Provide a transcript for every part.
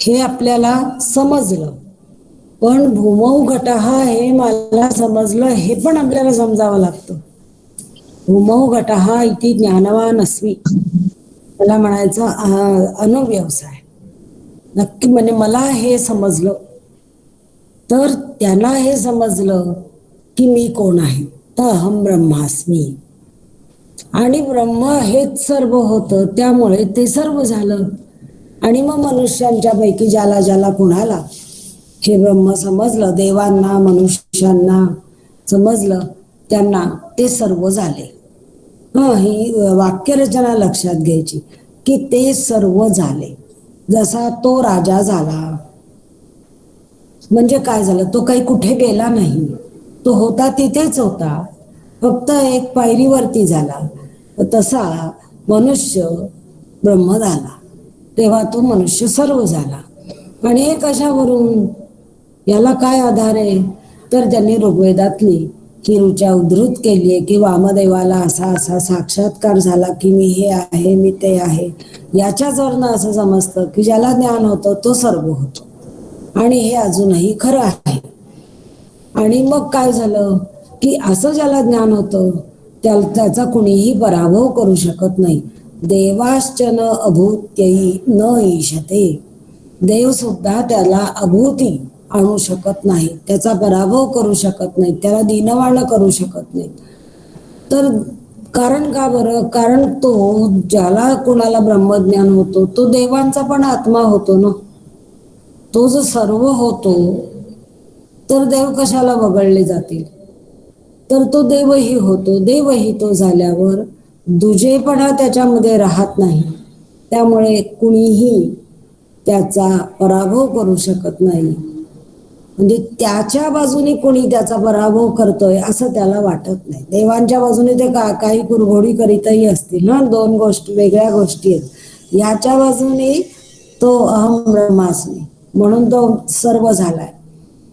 हे आपल्याला समजलं, पण भूमौ घटः हे मला समजलं हे पण आपल्याला समजावं लागतं. भूमौ घटः इति ज्ञानवान अस्मि, मला म्हणायचं अनुव्यवसाय नक्की. म्हणजे मला हे समजलं, तर त्यांना हे समजलं की मी कोण आहे, तर अहम ब्रह्मास्मी. आणि ब्रह्म हेच सर्व होतं, त्यामुळे ते सर्व झालं. आणि मग मनुष्यांच्या पैकी ज्याला ज्याला कुणाला हे ब्रह्म समजलं, देवांना मनुष्यांना समजलं, त्यांना ते सर्व झाले. ही वाक्यरचना लक्षात घ्यायची की ते सर्व झाले. जसा तो राजा झाला म्हणजे काय झालं, तो काही कुठे गेला नाही, तो होता तिथेच होता, फक्त एक पायरीवरती झाला. तसा मनुष्य ब्रह्म झाला, तेव्हा तो मनुष्य सर्व झाला. आणि हे कशावरून, याला काय आधार आहे, तर त्यांनी ऋग्वेदातली ही ऋचा उद्धृत केली आहे की वामदेवाला असा असा साक्षात्कार झाला की मी हे आहे, मी ते आहे. याच्याच वरनं असं समजतं की ज्याला ज्ञान होतं तो सर्व होतो. आणि हे अजूनही खरं आहे. आणि मग काय झालं की असं ज्याला ज्ञान होतं त्याचा कुणीही पराभव करू शकत नाही. देवाश्चन अभूत्यई न ईशते, देव सुद्धा त्याला अभूती आणू शकत नाही, त्याचा पराभव करू शकत नाही, त्याला दीनवाण करू शकत नाही. तर कारण का बरं, कारण तो ज्याला कोणाला ब्रह्मज्ञान होतो तो देवांचा पण आत्मा होतो ना. तो जो सर्व होतो तर देव कशाला वगळले जातील, तर तो देवही होतो. देवही तो झाल्यावर दुजेपणा त्याच्यामध्ये राहत नाही, त्यामुळे कुणीही त्याचा पराभव करू शकत नाही. म्हणजे त्याच्या बाजूने कोणी त्याचा पराभव करतोय असं त्याला वाटत नाही. देवांच्या बाजूने ते काही कुरघोडी करीतही असतील ना, दोन गोष्टी वेगळ्या गोष्टी आहेत. याच्या बाजूने तो अहम ब्रह्मास्मी म्हणून तो सर्व झालाय,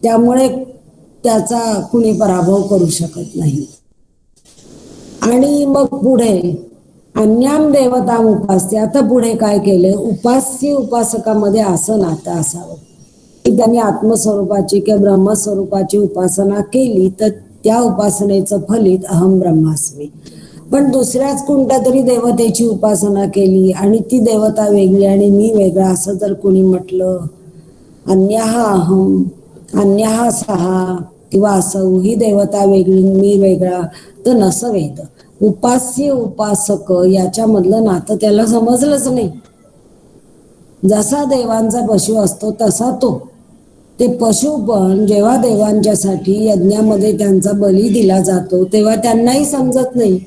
त्यामुळे त्याचा कुणी पराभव करू शकत नाही. आणि मग पुढे अन्याम देवताम उपास्य, आता पुढे काय केले, उपास्य उपासकामध्ये असं नातं असावं की त्यांनी आत्मस्वरूपाची किंवा ब्रह्मस्वरूपाची उपासना केली तर त्या उपासनेचं फलित अहम ब्रह्मास्मी. पण दुसऱ्याच कोणत्या तरी देवतेची उपासना केली आणि ती देवता वेगळी आणि मी वेगळा असं जर कोणी म्हटलं, अन्यहा अहम अन्यहा सहा किंवा असं ही देवता वेगळी मी वेगळा, तर नसं वेद. उपास्य उपासक याच्यामधलं नातं त्याला समजलंच नाही. जसा देवांचा पशु असतो तसा तो, ते पशु पण जेव्हा देवांच्यासाठी यज्ञामध्ये त्यांचा बली दिला जातो तेव्हा त्यांनाही समजत नाही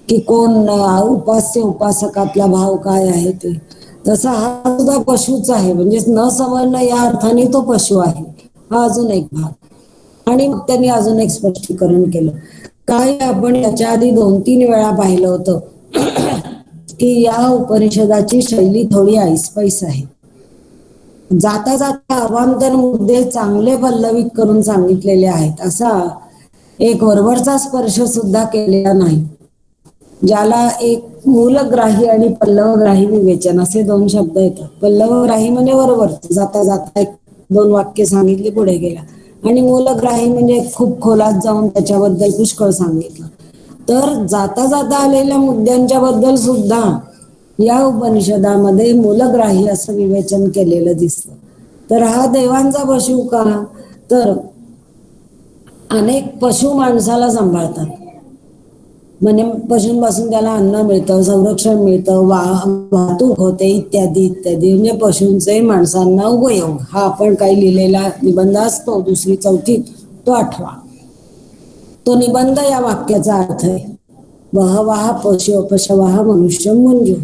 की कोण उपास्य उपासकातला भाव काय आहे ते. तसा हा सुद्धा पशुच आहे, म्हणजे न समजणं या अर्थाने तो पशु आहे. हा अजून एक भाग. आणि त्यांनी अजून एक स्पष्टीकरण केलं, काय आपण याच्या आधी 2-3 वेळा पाहिलं होतं की या उपनिषदाची शैली थोडी ऐसपैस आहे. जाता जाता अवांतर मुद्दे चांगले पल्लवित करून सांगितलेले आहेत, असा एक वरवरचा स्पर्श सुद्धा केलेला नाही. ज्याला एक मूलग्राही आणि पल्लवग्राही विवेचन असे 2 शब्द येतात. पल्लवग्राही म्हणजे वरवर जाता जाता 1-2 वाक्य सांगितली पुढे गेला, आणि मूलग्राही म्हणजे खूप खोलात जाऊन त्याच्याबद्दल पुष्कळ सांगितलं. तर जाता जाता आलेल्या मुद्द्यांच्या बद्दल सुद्धा या उपनिषदामध्ये मूलग्राही असं विवेचन केलेलं दिसतं. तर हा देवांचा पशु का, तर अनेक पशु माणसाला सांभाळतात, म्हणजे पशूंपासून त्याला अन्न मिळतं, संरक्षण मिळतं, वाहतूक होते इत्यादी इत्यादी. म्हणजे पशूंचे माणसांना उपयोग हा आपण काही लिहिलेला निबंध असतो 2री-4थीत, तो आठवा. तो निबंध या वाक्याचा अर्थ आहे, बहवः पशु पशवः मनुष्य मंजू.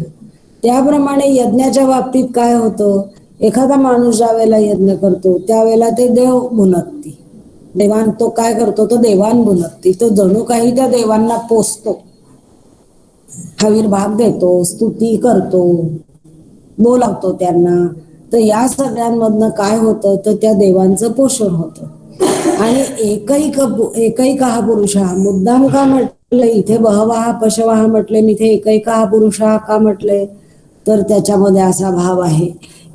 त्याप्रमाणे यज्ञाच्या बाबतीत काय होतं, एखादा माणूस ज्या वेळेला यज्ञ करतो त्यावेळेला ते देव भुनकती, देवान तो काय करतो, तो देवान भुनकती, तो जणू काही त्या देवांना पोसतो, आविर्भाव देतो, स्तुती करतो, बोलावतो त्यांना. तर या सगळ्यांमधनं काय होतं, तर त्या देवांचं पोषण होतं. आणि एकैकः पुरुषः मुद्दाम का म्हटलं इथे, बहवः पशवः म्हटले, इथे एकैकः पुरुषः का म्हटले, तर त्याच्यामध्ये असा भाव आहे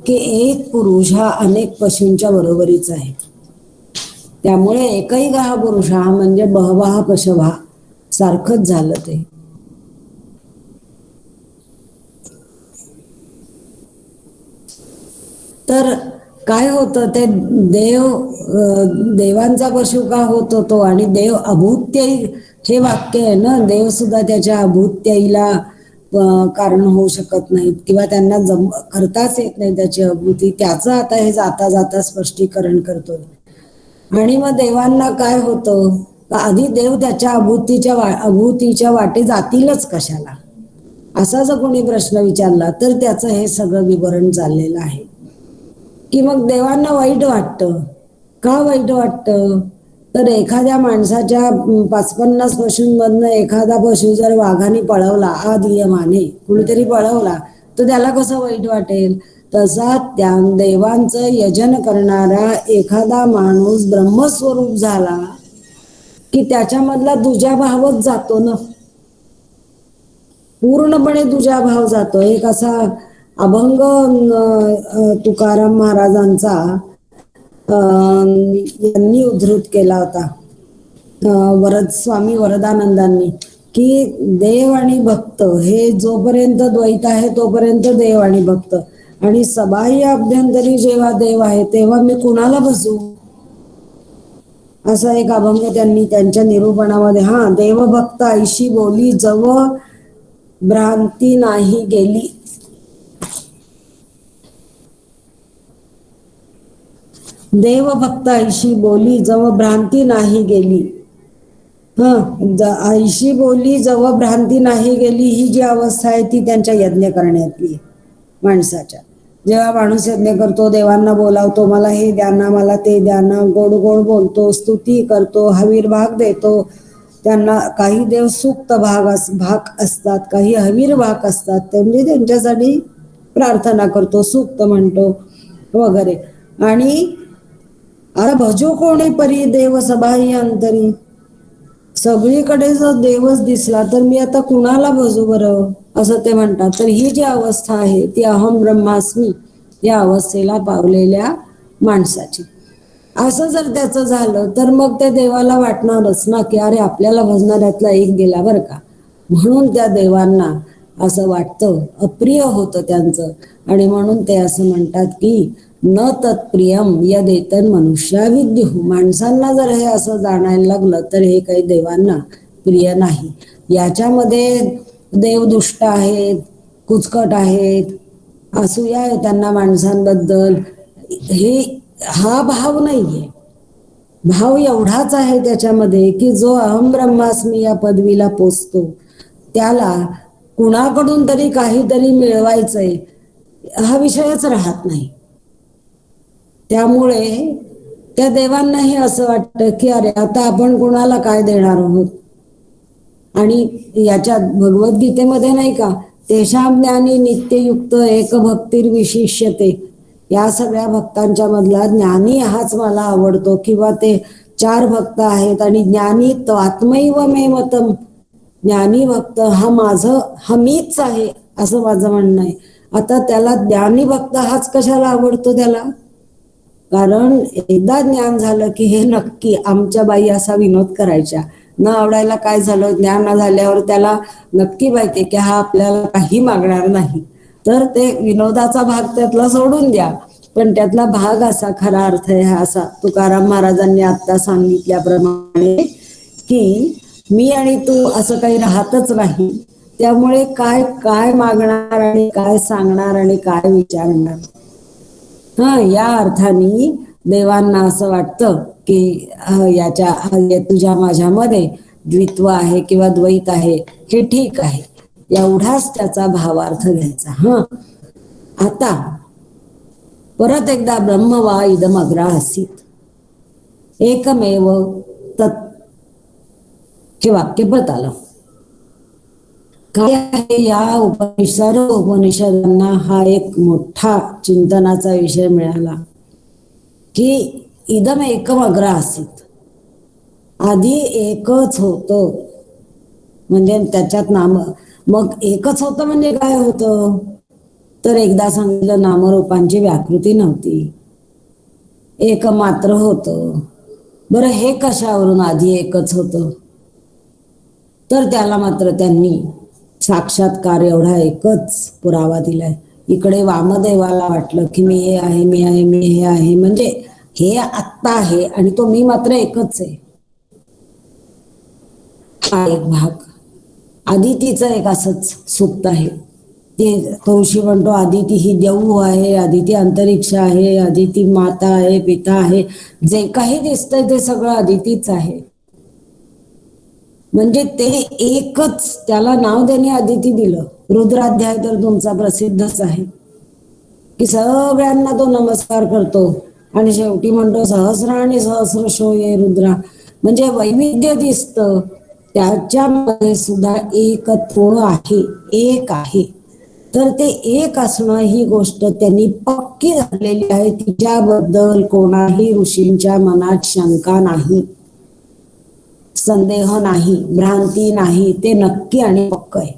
की एक पुरुष हा अनेक पशूंच्या बरोबरीचा आहे. त्यामुळे एकैकः पुरुष हा म्हणजे बहवः पशवः सारखंच झालं ते. तर काय होतं ते देवांचा पशु का होत होतो आणि देव अभूत्यई हे वाक्य आहे ना, देव सुद्धा त्याच्या अभूत्यईला कारण होऊ शकत नाहीत किंवा त्यांना करताच येत नाही त्याची अभूती. त्याचं आता हे जाता जाता स्पष्टीकरण करतोय. आणि मग देवांना काय होतं, आधी देव त्याच्या अभूतीच्या वाटे जातीलच कशाला, असा जर कोणी प्रश्न विचारला तर त्याचं हे सगळं विवरण चाललेलं आहे. की मग देवांना वाईट वाटतं. का वाईट वाटतं? तर एखाद्या माणसाच्या 50 पशूंमधनं एखादा पशु जर वाघाने पळवला, अनियमाने कुणीतरी पळवला, तर त्याला कसं वाईट वाटेल. तसा त्या देवांचं यजन करणारा एखादा माणूस ब्रह्मस्वरूप झाला की त्याच्यामधला दुजाभावच जातो ना, पूर्णपणे दुजाभाव जातो. एक असा अभंग तुकाराम महाराजांचा यांनी उद्धृत केला होता, स्वामी वरदानंदांनी, की देव आणि भक्त हे जोपर्यंत द्वैत आहे तोपर्यंत देव आणि भक्त, आणि सबाह्य अभ्यंतरी जेव्हा देव आहे तेव्हा मी कुणाला बसू, असा एक अभंग त्यांनी त्यांच्या निरूपणामध्ये. हा, देवभक्त ऐशी बोली जव भ्रांती नाही गेली. देवभक्त ऐशी बोली जव भ्रांती नाही गेली. ऐशी बोली जव भ्रांती नाही गेली ही जी अवस्था आहे ती त्यांच्या यज्ञ करण्यातली माणसाच्या. जेव्हा माणूस यज्ञ करतो, देवांना बोलावतो, मला हे द्या ना, मला ते द्या ना, गोड गोड बोलतो, स्तुती करतो, हवीर भाग देतो त्यांना. काही देव सुक्त भाग असतात, काही हवीर भाग असतात, म्हणजे त्यांच्यासाठी प्रार्थना करतो, सूक्त म्हणतो वगैरे. आणि आता भजो कोणी परी देव सबाह्य अंतरी, सगळीकडे जर देवच दिसला तर मी आता कुणाला भजू बरं, असं ते म्हणतात. तर ही जी अवस्था आहे ती अहम ब्रह्मास्मी या अवस्थेला पावलेल्या माणसाची. असं जर त्याचं झालं तर मग त्या देवाला वाटणारच ना की अरे आपल्याला भजणाऱ्यातला एक गेला बरं का, म्हणून त्या देवांना असं वाटतं, अप्रिय होतं त्यांचं. आणि म्हणून ते असं म्हणतात की न तत्प्रियम यदेतन मनुष्या विद्युः. माणसांना जर हे असं जाणायला लागलं तर हे काही देवांना प्रिय नाही. याच्यामध्ये देव दुष्ट आहेत, कुचकट आहेत, असूया आहे त्यांना माणसांबद्दल, हा भाव नाहीये. भाव एवढाच आहे त्याच्यामध्ये की जो अहम ब्रह्मास्मी या पदवीला पोचतो त्याला कुणाकडून तरी काहीतरी मिळवायचंय हा विषयच राहत नाही. त्यामुळे त्या देवांनाही असं वाटतं की अरे आता आपण कुणाला काय देणार आहोत. आणि याच्यात भगवद्गीतेमध्ये नाही का, तेषां ज्ञानी नित्ययुक्त एक भक्तीर विशिष्यते, या सगळ्या भक्तांच्या मधला ज्ञानी हाच मला आवडतो. किंवा ते 4 भक्त आहेत आणि ज्ञानी तो आत्मैव मे मतम, ज्ञानी भक्त हा मीच आहे असं माझं म्हणणं आहे. आता त्याला ज्ञानी भक्त हाच कशाला आवडतो त्याला, कारण एकदा ज्ञान झालं की हे नक्की आमच्या बाई असा विनोद करायच्या, न आवडायला काय झालं, ज्ञान झाल्यावर त्याला नक्की माहिती की हा आपल्याला काही मागणार नाही, तर ते विनोदाचा भाग त्यातला सोडून द्या. पण त्यातला भाग असा, खरा अर्थ आहे असा तुकाराम महाराजांनी आता सांगितल्याप्रमाणे की मी आणि तू असं काही राहतच नाही. त्यामुळे काय काय मागणार आणि काय सांगणार आणि काय विचारणार, या अर्थाने देवांना असं वाटतं की तुझ्या माझ्यामध्ये द्वित्व आहे किंवा द्वैत आहे हे ठीक आहे, एवढाच त्याचा भावार्थ घ्यायचा. आता परत एकदा ब्रह्म वा इदम अग्रा आसीत एकमेव तत्, हे वाक्य परत आलं. काय आहे या सर्व उपनिषदांना हा एक मोठा चिंतनाचा विषय मिळाला की इदम एकम अग्र आसीत, आधी एकच होतं. म्हणजे त्याच्यात नाम, मग एकच होतं म्हणजे काय होतं, तर एकदा सांगितलं नामरूपांची व्याकृती नव्हती, एक मात्र होतं. बरं हे कशावरून आधी एकच होतं? तर त्याला मात्र त्यांनी साक्षात्कार एवढा एकच पुरावा दिलाय. इकडे वामदेवाला वाटलं की मी हे आहे, मी आहे, मी हे आहे, म्हणजे हे आत्ता आहे आणि तो मी मात्र एकच आहे. हा एक भाग. आदितीचं एक असंच सुप्त आहे. ते तुळशी म्हणतो आदिती ही देऊ आहे, आदिती अंतरिक्ष आहे, आदिती माता आहे, पिता आहे, जे काही दिसतंय ते सगळं आदितीच आहे. म्हणजे ते एकच, त्याला नाव त्यांनी आदिती दिलं. रुद्राध्याय तर तुमचा प्रसिद्धच आहे की सगळ्यांना तो नमस्कार करतो आणि शेवटी म्हणतो सहस्राणी सहस्रशो ये रुद्रा. म्हणजे वैविध्य दिसतं, त्याच्यामध्ये सुद्धा एकत्व आहे, एक आहे. तर ते एक असणं ही गोष्ट त्यांनी पक्की झालेली आहे, तिच्याबद्दल कोणाही ऋषींच्या मनात शंका नाही, संदेह नाही, भ्रांती नाही. ते नक्की आणि पक्क आहे.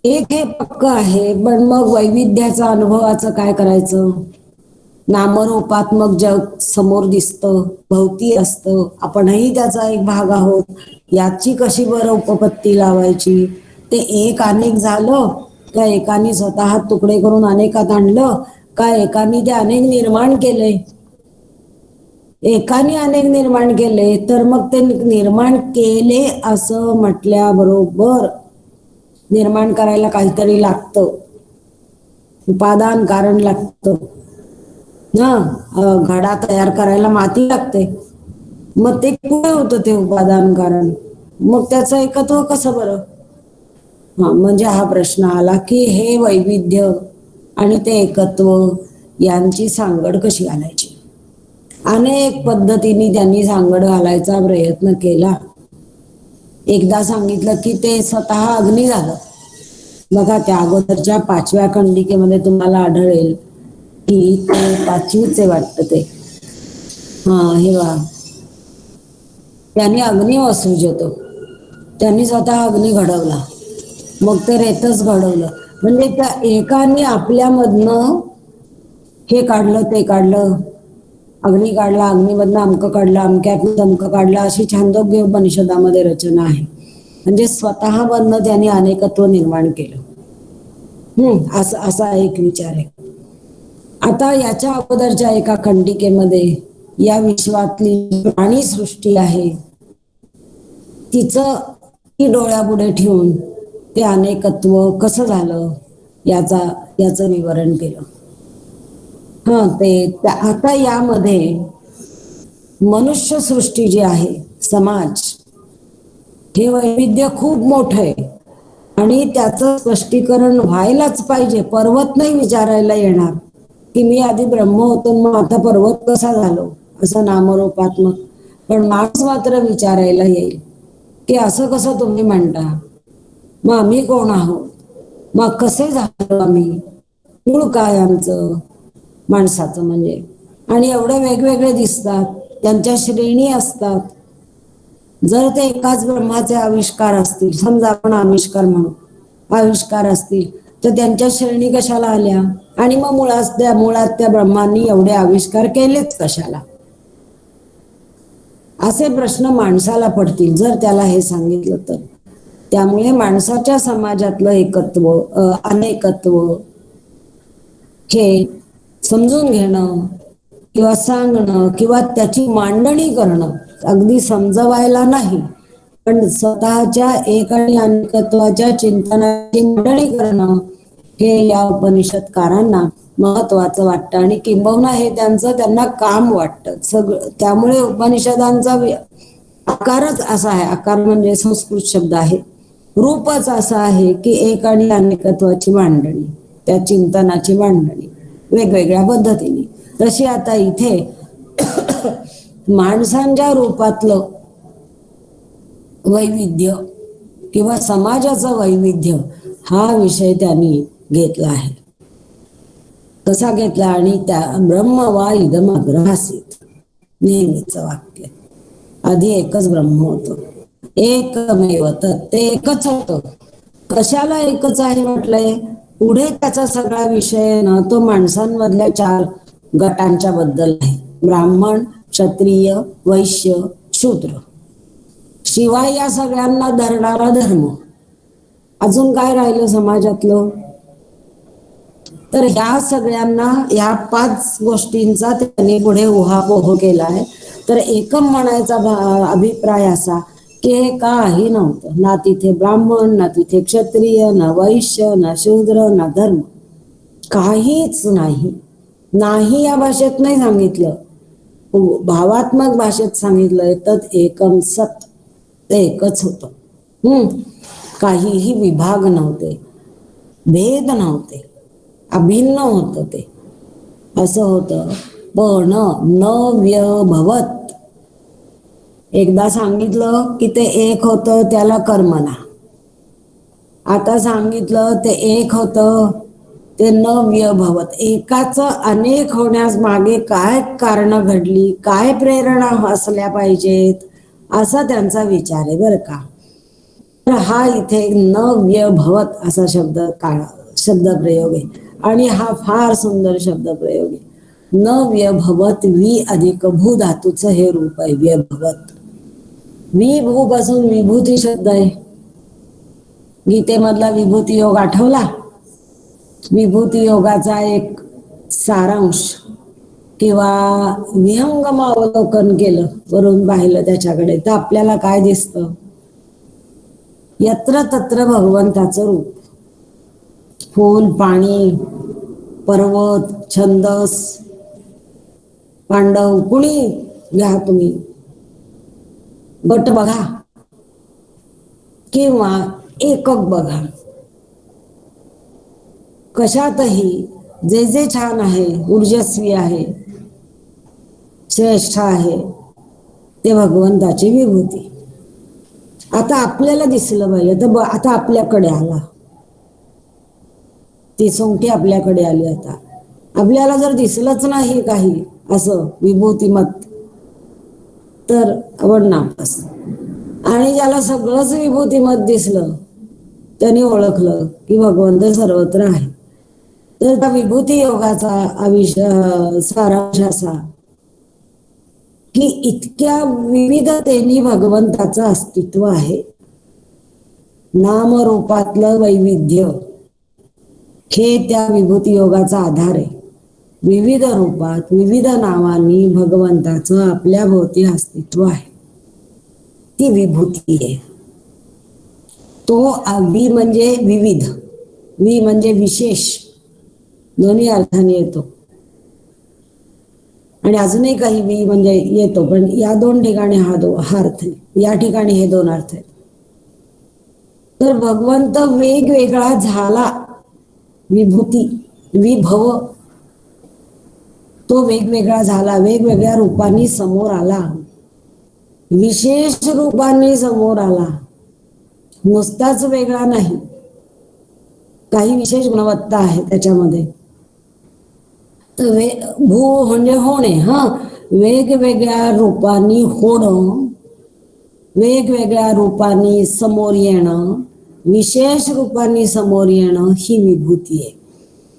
एक हे पक्क आहे, पण मग वैविध्याचा अनुभवाचं काय करायचं? नामरूपात्मक जग समोर दिसतं, भोवती असतं, आपणही त्याचा एक भाग आहोत. याची कशी बरं उपपत्ती लावायची? ते एक अनेक झालं का एकाने स्वतः तुकडे करून अनेकात आणलं, का एकाने ते अनेक निर्माण केले? एकाने अनेक निर्माण केले तर मग ते निर्माण केले असं म्हटल्याबरोबर निर्माण करायला काहीतरी लागतं, उपादान कारण लागतं ना. घडा तयार करायला माती लागते, मग ते कुठे होतं ते उपादान कारण? मग त्याचं एकत्व कसं बरं? हा, म्हणजे हा प्रश्न आला की हे वैविध्य आणि ते एकत्व यांची सांगड कशी घालायची? अनेक पद्धतीने त्यांनी सांगड घालायचा प्रयत्न केला. एकदा सांगितलं की ते स्वतः अग्नी झालं. बघा त्या अगोदरच्या 5व्या खंडिकेमध्ये तुम्हाला आढळेल की ते 5वीचे वाटतं ते, हे बघा, त्यांनी अग्नी असृजतो, त्यांनी स्वतः अग्नी घडवला, मग ते रेतच घडवलं. म्हणजे त्या एकाने आपल्यामधनं हे काढलं, ते काढलं, अग्नी काढला, अग्नीमधनं अमकं काढलं, अमक्यातनं तमकं काढलं, अशी छांदोग्य उपनिषदामध्ये रचना आहे. म्हणजे स्वतःमधनं त्यांनी अनेकत्व निर्माण केलं. असा एक विचार आहे. आता याच्या अगोदरच्या एका खंडिकेमध्ये या विश्वातली प्राणी सृष्टी आहे, तिचं ती डोळ्यापुढे ठेवून ते अनेकत्व कसं झालं याचं विवरण केलं. आता यामध्ये मनुष्य सृष्टी जी आहे, समाज, हे वैविध्य खूप मोठं आहे आणि त्याचं स्पष्टीकरण व्हायलाच पाहिजे. पर्वत नाही विचारायला येणार की मी आधी ब्रह्म होतो मग आता पर्वत कसा झालो, असं नामरूपात्मक. पण माणूस मात्र विचारायला येईल की असं कसं तुम्ही म्हणता, मग आम्ही कोण आहोत, मग कसे झालो आम्ही, मूळ काय आमचं माणसाचं म्हणजे. आणि एवढे वेगवेगळे दिसतात, त्यांच्या श्रेणी असतात. जर ते एकाच ब्रह्माचे आविष्कार असतील, समजा आपण आविष्कार म्हणू, आविष्कार असतील, तर त्यांच्या श्रेणी कशाला आल्या? आणि मग मुळात त्या ब्रह्मांनी एवढे आविष्कार केलेच कशाला? असे प्रश्न माणसाला पडतील जर त्याला हे सांगितलं तर. त्यामुळे माणसाच्या समाजातलं एकत्व, अनेकत्व हे समजून घेणं किंवा सांगणं किंवा त्याची मांडणी करणं, अगदी समजवायला नाही पण स्वतःच्या एक आणि अनेकत्वाच्या चिंतनाची मांडणी करणं, हे या उपनिषदकारांना महत्वाचं वाटतं आणि किंबहुना हे त्यांना काम वाटतं सगळं. त्यामुळे उपनिषदांचा आकारच असा आहे, आकार म्हणजे संस्कृत शब्द आहे, रूपच असं आहे की एक आणि अनेकत्वाची मांडणी, त्या चिंतनाची मांडणी वेगवेगळ्या पद्धतीने. तशी आता इथे माणसांच्या रूपातलं वैविध्य किंवा समाजाचं वैविध्य हा विषय त्यांनी घेतला आहे. कसा घेतला? आणि त्या ब्रह्म वा इदमग्रहासीत, नेहमीचं वाक्य. आधी एकच ब्रह्म होतं, एकमेव, तर ते एकच होतं. कशाला एकच आहे म्हटलंय? पुढे त्याचा सगळा विषय ना तो माणसांमधल्या 4 गटांच्या बद्दल आहे. ब्राह्मण, क्षत्रिय, वैश्य, शूद्र. शिवाय या सगळ्यांना धरणारा धर्म. अजून काय राहिलं समाजातलं? तर ह्या सगळ्यांना ह्या 5 गोष्टींचा त्यांनी पुढे उहापोह केलाय. तर एकम म्हणायचा अभिप्राय असा की हे काही नव्हतं. ना तिथे ब्राह्मण, ना तिथे क्षत्रिय, ना वैश्य, ना शूद्र, ना धर्म. काहीच नाही. नाही या भाषेत नाही सांगितलं, भावात्मक भाषेत सांगितलंय. तर एकम सत, ते एकच होतं. काहीही विभाग नव्हते, भेद नव्हते, अभिन्न होतं ते. असं होतं. पण न व्यभवत. एकदा सांगितलं की ते एक होतं, त्याला कर्मणा. आता सांगितलं ते एक होतं, ते न व्यभवत. एकाच अनेक होण्यास मागे काय कारण घडली, काय प्रेरणा असल्या पाहिजेत, असा त्यांचा विचार आहे बरं का. तर हा इथे न व्यभवत असा शब्दप्रयोग आहे. आणि हा फार सुंदर शब्दप्रयोग आहे. न व्यभवत, वि अधिक भू धातूचं हे रूप आहे व्यभवत. विभू पासून विभूती शब्द आहे. गीतेमधला विभूती योग आठवला? विभूती योगाचा एक सारांश किंवा विहंगम अवलोकन केलं, वरून पाहिलं त्याच्याकडे, तर आपल्याला काय दिसतं? यत्र तत्र भगवंताचं रूप. फूल, पाणी, पर्वत, छंदस, पांडव, कुणी घ्या तुम्ही, गट बघा किंवा एकक बघा, कशातही जे जे छान आहे, ऊर्जस्वी आहे, श्रेष्ठ आहे, ते भगवंताची विभूती. आता आपल्याला दिसलं पाहिजे. तर आता आपल्याकडे आला, ती सोंगटी आपल्याकडे आली. आता आपल्याला जर दिसलंच नाही काही असं विभूतिमत, तर आपण नापास. आणि ज्याला सगळंच विभूतिमत दिसलं, त्याने ओळखलं की भगवंत सर्वत्र आहे. तर त्या विभूती योगाचा सारांश असा की इतक्या विविधतेने भगवंताचं अस्तित्व आहे. नामरूपातलं वैविध्य हे त्या विभूती योगाचा आधार आहे. विविध रूपात, विविध नावांनी भगवंताचं आपल्या भोवती अस्तित्व आहे. ती विभूती आहे. तो वि म्हणजे विविध, वि म्हणजे विशेष, दोन्ही अर्थाने येतो. आणि अजूनही काही वि म्हणजे येतो, पण या 2 ठिकाणी हा अर्थ आहे, या ठिकाणी हे 2 अर्थ आहेत. तर भगवंत वेगवेगळा झाला. विभूती, विभव, तो वेगवेगळा झाला, वेगवेगळ्या रूपांनी समोर आला, विशेष रूपांनी समोर आला. नुसताच वेगळा नाही, काही विशेष गुणवत्ता आहे त्याच्यामध्ये. तर भू म्हणजे होणे. वेगवेगळ्या रूपांनी होणं, वेगवेगळ्या रूपांनी समोर येणं, विशेष रूपांनी समोर येणं, ही विभूती आहे.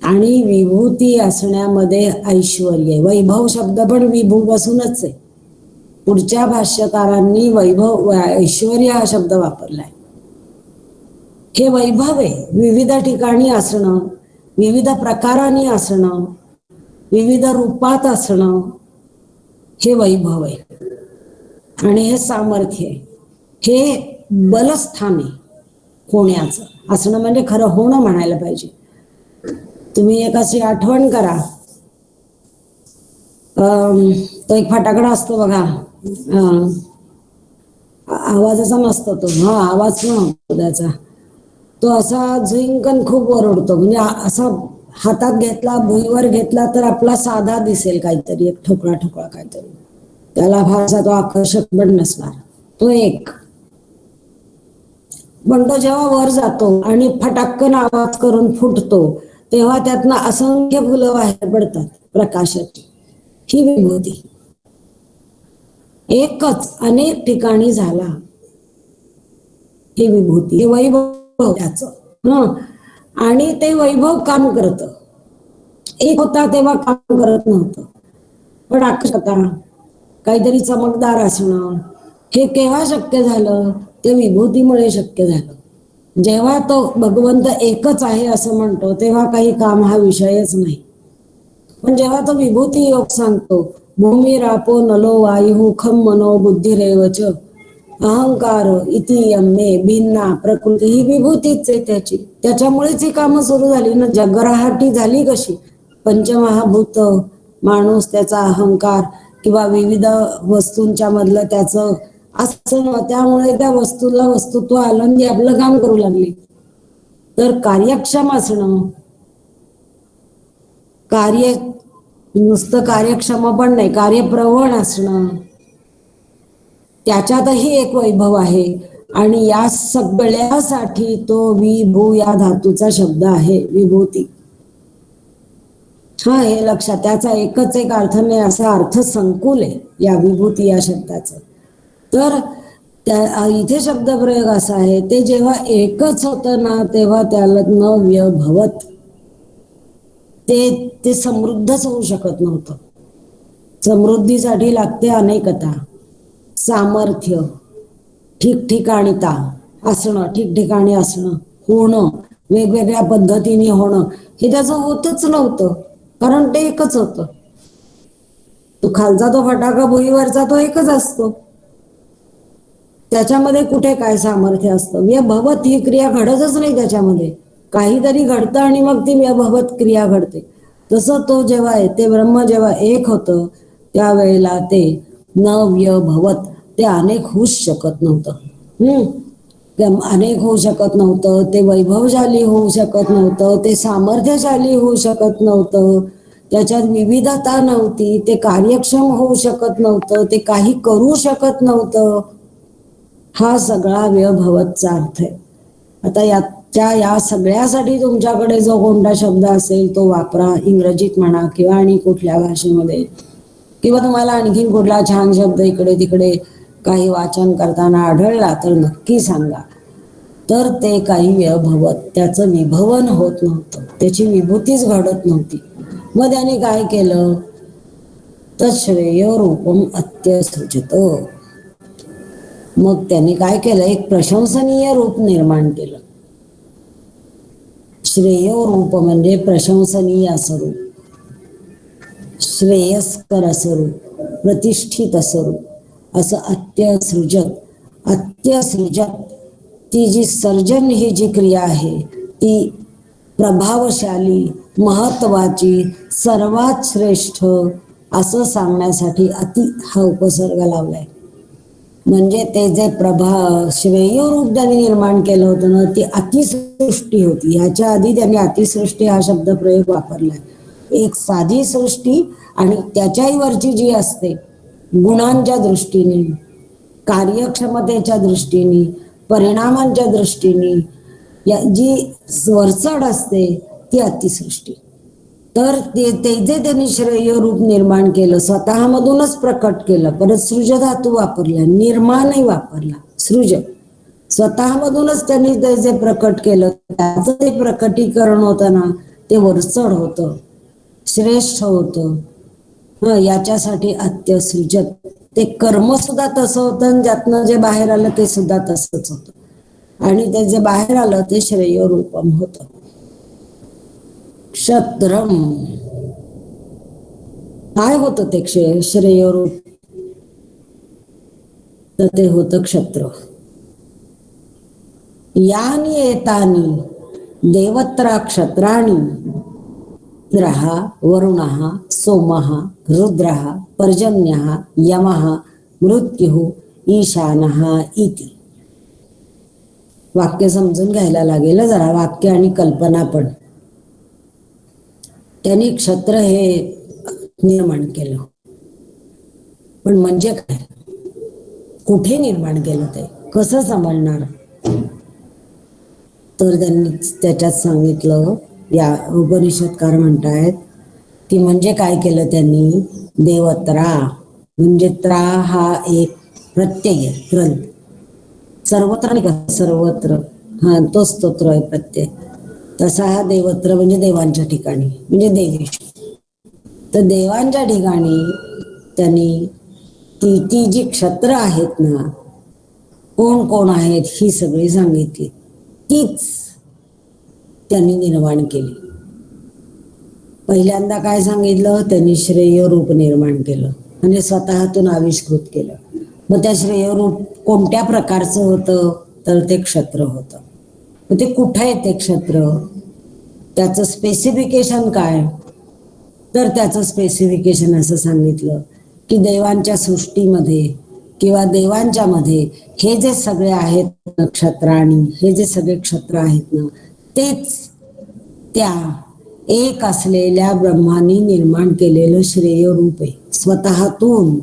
आणि विभूती असण्यामध्ये ऐश्वर्य आहे. वैभव शब्द पण विभू पासूनच आहे. पुढच्या भाष्यकारांनी वैभव, ऐश्वर्य हा शब्द वापरलाय. हे वैभव आहे. विविध ठिकाणी असणं, विविध प्रकारांनी असणं, विविध रूपात असणं, हे वैभव आहे. आणि हे सामर्थ्य आहे, हे बलस्थान आहे होण्याचं. असणं म्हणजे खरं होणं म्हणायला पाहिजे. तुम्ही एक अशी आठवण करा, तो एक फटाकडा असतो बघा, आवाजाचा नसतो तो, आवाज पण होतो त्याचा. तो असा झिंकन खूप ओरडतो. म्हणजे असा हातात घेतला, भुईवर घेतला तर आपला साधा दिसेल काहीतरी, एक ठोकळा ठोकळा काहीतरी, त्याला फारसा तो आकर्षक पण नसणार. तो एक. पण तो जेव्हा वर जातो आणि फटाक्कन आवाज करून फुटतो, तेव्हा त्यातनं असंख्य फुलं बाहेर पडतात प्रकाशाची. ही विभूती. एकच अनेक ठिकाणी झाला, ही विभूती, हे वैभव त्याचं. आणि ते वैभव काम करतं. एक होता तेव्हा काम करत नव्हतं, पण आकर्षकता, काहीतरी चमकदार असणं, हे केव्हा शक्य झालं? ते विभूतीमुळे शक्य झालं. जेव्हा तो भगवंत एकच आहे असं म्हणतो तेव्हा काही काम हा विषयच नाही. पण जेव्हा तो विभूती योग सांगतो, भूमी रापो नलो वायू खम मनो बुद्धिरेवच अहंकार इति यम्मे भिन्ना प्रकृती, ही विभूतीच आहे त्याची. त्याच्यामुळेच ही कामं सुरू झाली ना. जगराहाटी झाली कशी? पंचमहाभूत, माणूस, त्याचा अहंकार किंवा विविध वस्तूंच्या मधलं त्याचं असं, त्यामुळे त्या वस्तूला वस्तुत्व आलं की आपलं काम करू लागले. तर कार्यक्षम असणं, कार्य नुसतं कार्यक्षम पण नाही, कार्यप्रवण असणं, त्याच्यातही एक वैभव आहे. आणि या सगळ्यासाठी तो विभू या धातूचा शब्द आहे, विभूती. हा, हे लक्षात. त्याचा एकच एक अर्थ नाही, असा अर्थ संकुल आहे या विभूती या शब्दाचं. तर त्या इथे शब्दप्रयोग असा आहे, ते जेव्हा एकच होतं ना तेव्हा त्याला न व्यभवत, ते समृद्धच होऊ शकत नव्हतं. समृद्धीसाठी लागते अनेकता, सामर्थ्य, ठिकठिकाणीता असणं, ठिकठिकाणी असणं, होणं, वेगवेगळ्या पद्धतीने होणं, हे त्याचं होतच नव्हतं, कारण ते एकच होतं. तो खालचा तो फटाका भुईवरचा तो एकच असतो, त्याच्यामध्ये कुठे काय सामर्थ्य असतं? व्यभवत ही क्रिया घडतच नाही त्याच्यामध्ये. काहीतरी घडतं आणि मग ती व्यभवत क्रिया घडते. तसं तो जेव्हा ते ब्रह्म जेव्हा एक होतं त्यावेळेला ते न व्यभवत, ते अनेक होऊच शकत नव्हतं. अनेक होऊ शकत नव्हतं, ते वैभवशाली होऊ शकत नव्हतं, ते सामर्थ्यशाली होऊ शकत नव्हतं, त्याच्यात विविधता नव्हती, ते कार्यक्षम होऊ शकत नव्हतं, ते काही करू शकत नव्हतं. हा सगळा व्यभवतचा अर्थ आहे. आता या सगळ्यासाठी तुमच्याकडे जो कोणता शब्द असेल तो वापरा, इंग्रजीत म्हणा किंवा आणि कुठल्या भाषेमध्ये, किंवा तुम्हाला आणखीन कुठला छान शब्द इकडे तिकडे काही वाचन करताना आढळला तर नक्की सांगा. तर ते काही व्यभवत, त्याचं विभवन होत नव्हतं, त्याची विभूतीच घडत नव्हती. मग त्याने काय केलं? तर श्रेय रूपम अत्यसृजत. मग त्यांनी काय केलं? एक प्रशंसनीय रूप निर्माण केलं. श्रेय रूप म्हणजे प्रशंसनीय असं रूप, श्रेयस्कर असं रूप, प्रतिष्ठित असं रूप, असं अत्यसृजत. अत्यसृजत, ती जी सर्जन ही जी क्रिया आहे ती प्रभावशाली, महत्वाची, सर्वात श्रेष्ठ असं सांगण्यासाठी अति हा उपसर्ग लावलाय. म्हणजे ते जे श्रेय रूप त्यांनी निर्माण केलं होतं ना, ती अतिसृष्टी होती. ह्याच्या आधी त्यांनी अतिसृष्टी हा शब्द प्रयोग वापरलाय. एक साधी सृष्टी आणि त्याच्याही वरची जी असते, गुणांच्या दृष्टीने, कार्यक्षमतेच्या दृष्टीने, परिणामांच्या दृष्टीने जी वरचढ असते ती अतिसृष्टी. तर ते जे त्यांनी श्रेय रूप निर्माण केलं, स्वतःमधूनच प्रकट केलं. परत सृज धातू वापरला, निर्माणही वापरला. सृज, स्वतःमधूनच त्यांनी ते जे प्रकट केलं, त्याचं ते प्रकटीकरण होतं ना, ते वरचढ होतं, श्रेष्ठ होतं. याच्यासाठी अत्यसृजत. ते कर्म सुद्धा तसं होतं, ज्यातनं जे बाहेर आलं ते सुद्धा तसंच होतं. आणि ते जे बाहेर आलं ते श्रेय रूपम होतं. क्षत्रम, काय होतं ते श्रेय रूप? तर ते होतं क्षत्र. यानी एतानी देवत्रा क्षत्राणी इंद्रः वरुणः सोमः रुद्रः पर्जन्यः यमः मृत्युः ईशानः इति. वाक्य समजून घ्यायला लागेल जरा, वाक्य आणि कल्पना पण. त्यांनी क्षत्र हे निर्माण केलं, पण म्हणजे काय, कुठे निर्माण केलं, ते कसं समजणार? तर त्यांनी त्याच्यात सांगितलं, या उपनिषदकार म्हणतायत की म्हणजे काय केलं त्यांनी? देवत्रा म्हणजे त्रा हा एक प्रत्यय, ग्रंथ, सर्वत्र नाही का, सर्वत्र, हा तो स्तोत्र आहे प्रत्यय. तसा हा देवत्र म्हणजे देवांच्या ठिकाणी म्हणजे देवेश. तर देवांच्या ठिकाणी त्यांनी ती जी क्षत्र आहेत ना, कोण कोण आहेत ही सगळी सांगितली, तीच त्यांनी निर्माण केली. पहिल्यांदा काय सांगितलं, त्यांनी श्रेय रूप निर्माण केलं, म्हणजे स्वतःतून आविष्कृत केलं. मग त्या श्रेय रूप कोणत्या प्रकारचं होतं, तर ते क्षत्र होतं. मग ते कुठे आहे ते क्षत्र, त्याचं स्पेसिफिकेशन काय, तर त्याचं स्पेसिफिकेशन असं सांगितलं की देवांच्या सृष्टीमध्ये किंवा देवांच्या मध्ये हे जे सगळे आहेत नक्षत्राणी, हे जे सगळे क्षत्र आहेत ना, तेच त्या एक असलेल्या ब्रह्माने निर्माण केलेलं श्रेय रूप आहे. स्वतःतून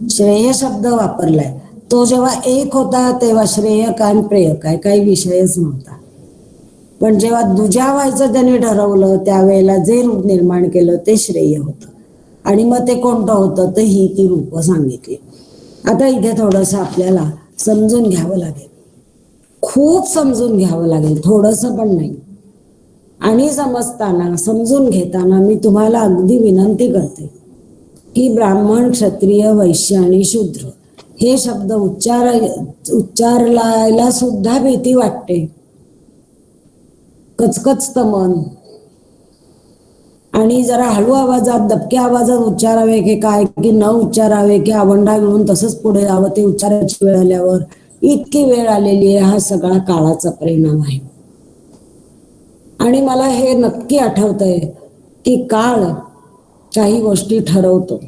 श्रेय शब्द वापरलाय. तो जेव्हा एक होता तेव्हा श्रेय काय प्रेय काय काही विषयच नव्हता. पण जेव्हा दुजा व्हायचं त्याने ठरवलं, त्यावेळेला जे रूप निर्माण केलं ते श्रेय होतं. आणि मग ते कोणतं होतं, तर ही ती रूप सांगितली. आता इथे थोडंसं आपल्याला समजून घ्यावं लागेल, खूप समजून घ्यावं लागेल, थोडंसं पण नाही. आणि समजताना समजून घेताना मी तुम्हाला अगदी विनंती करते की ब्राह्मण, क्षत्रिय, वैश्य आणि शूद्र हे शब्द उच्चारायला सुद्धा भीती वाटते, कचकचतं मन. आणि जरा हळू आवाजात, दबक्या आवाजात उच्चारावे की काय, की न उच्चारावे की आवंढा घेऊन तसंच पुढे जावं, ते उच्चारायची वेळ आल्यावर इतकी वेळ आलेली आहे. हा सगळा काळाचा परिणाम आहे. आणि मला हे नक्की आठवतंय की काळ काही गोष्टी ठरवतो.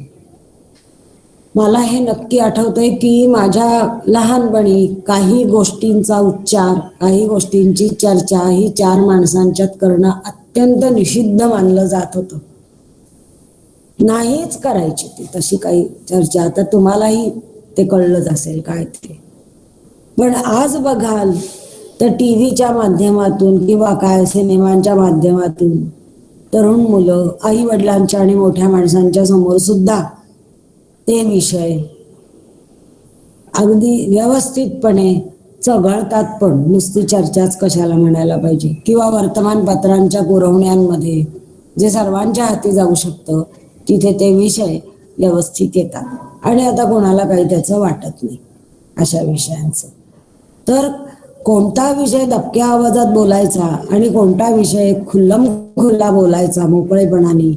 मला हे नक्की आठवतंय की माझ्या लहानपणी काही गोष्टींचा उच्चार, काही गोष्टींची चर्चा ही चार माणसांच्यात करणं अत्यंत निषिद्ध मानलं जात होतं. नाहीच करायची ती तशी काही चर्चा. तर तुम्हालाही ते कळलंच असेल काय ते. पण आज बघाल तर टीव्हीच्या माध्यमातून किंवा काय सिनेमांच्या माध्यमातून तरुण मुलं आई वडिलांच्या आणि मोठ्या माणसांच्या समोर सुद्धा ते विषय अगदी व्यवस्थितपणे चघळतात. पण नुसती चर्चाच कशाला म्हणायला पाहिजे. किंवा वर्तमानपत्रांच्या पुरवण्यांमध्ये जे सर्वांच्या हाती जाऊ शकतं तिथे ते विषय व्यवस्थित येतात आणि आता कोणाला काही त्याचं वाटत नाही अशा विषयांचं. तर कोणता विषय दबक्या आवाजात बोलायचा आणि कोणता विषय खुल्लम खुल्ला बोलायचा मोकळेपणाने,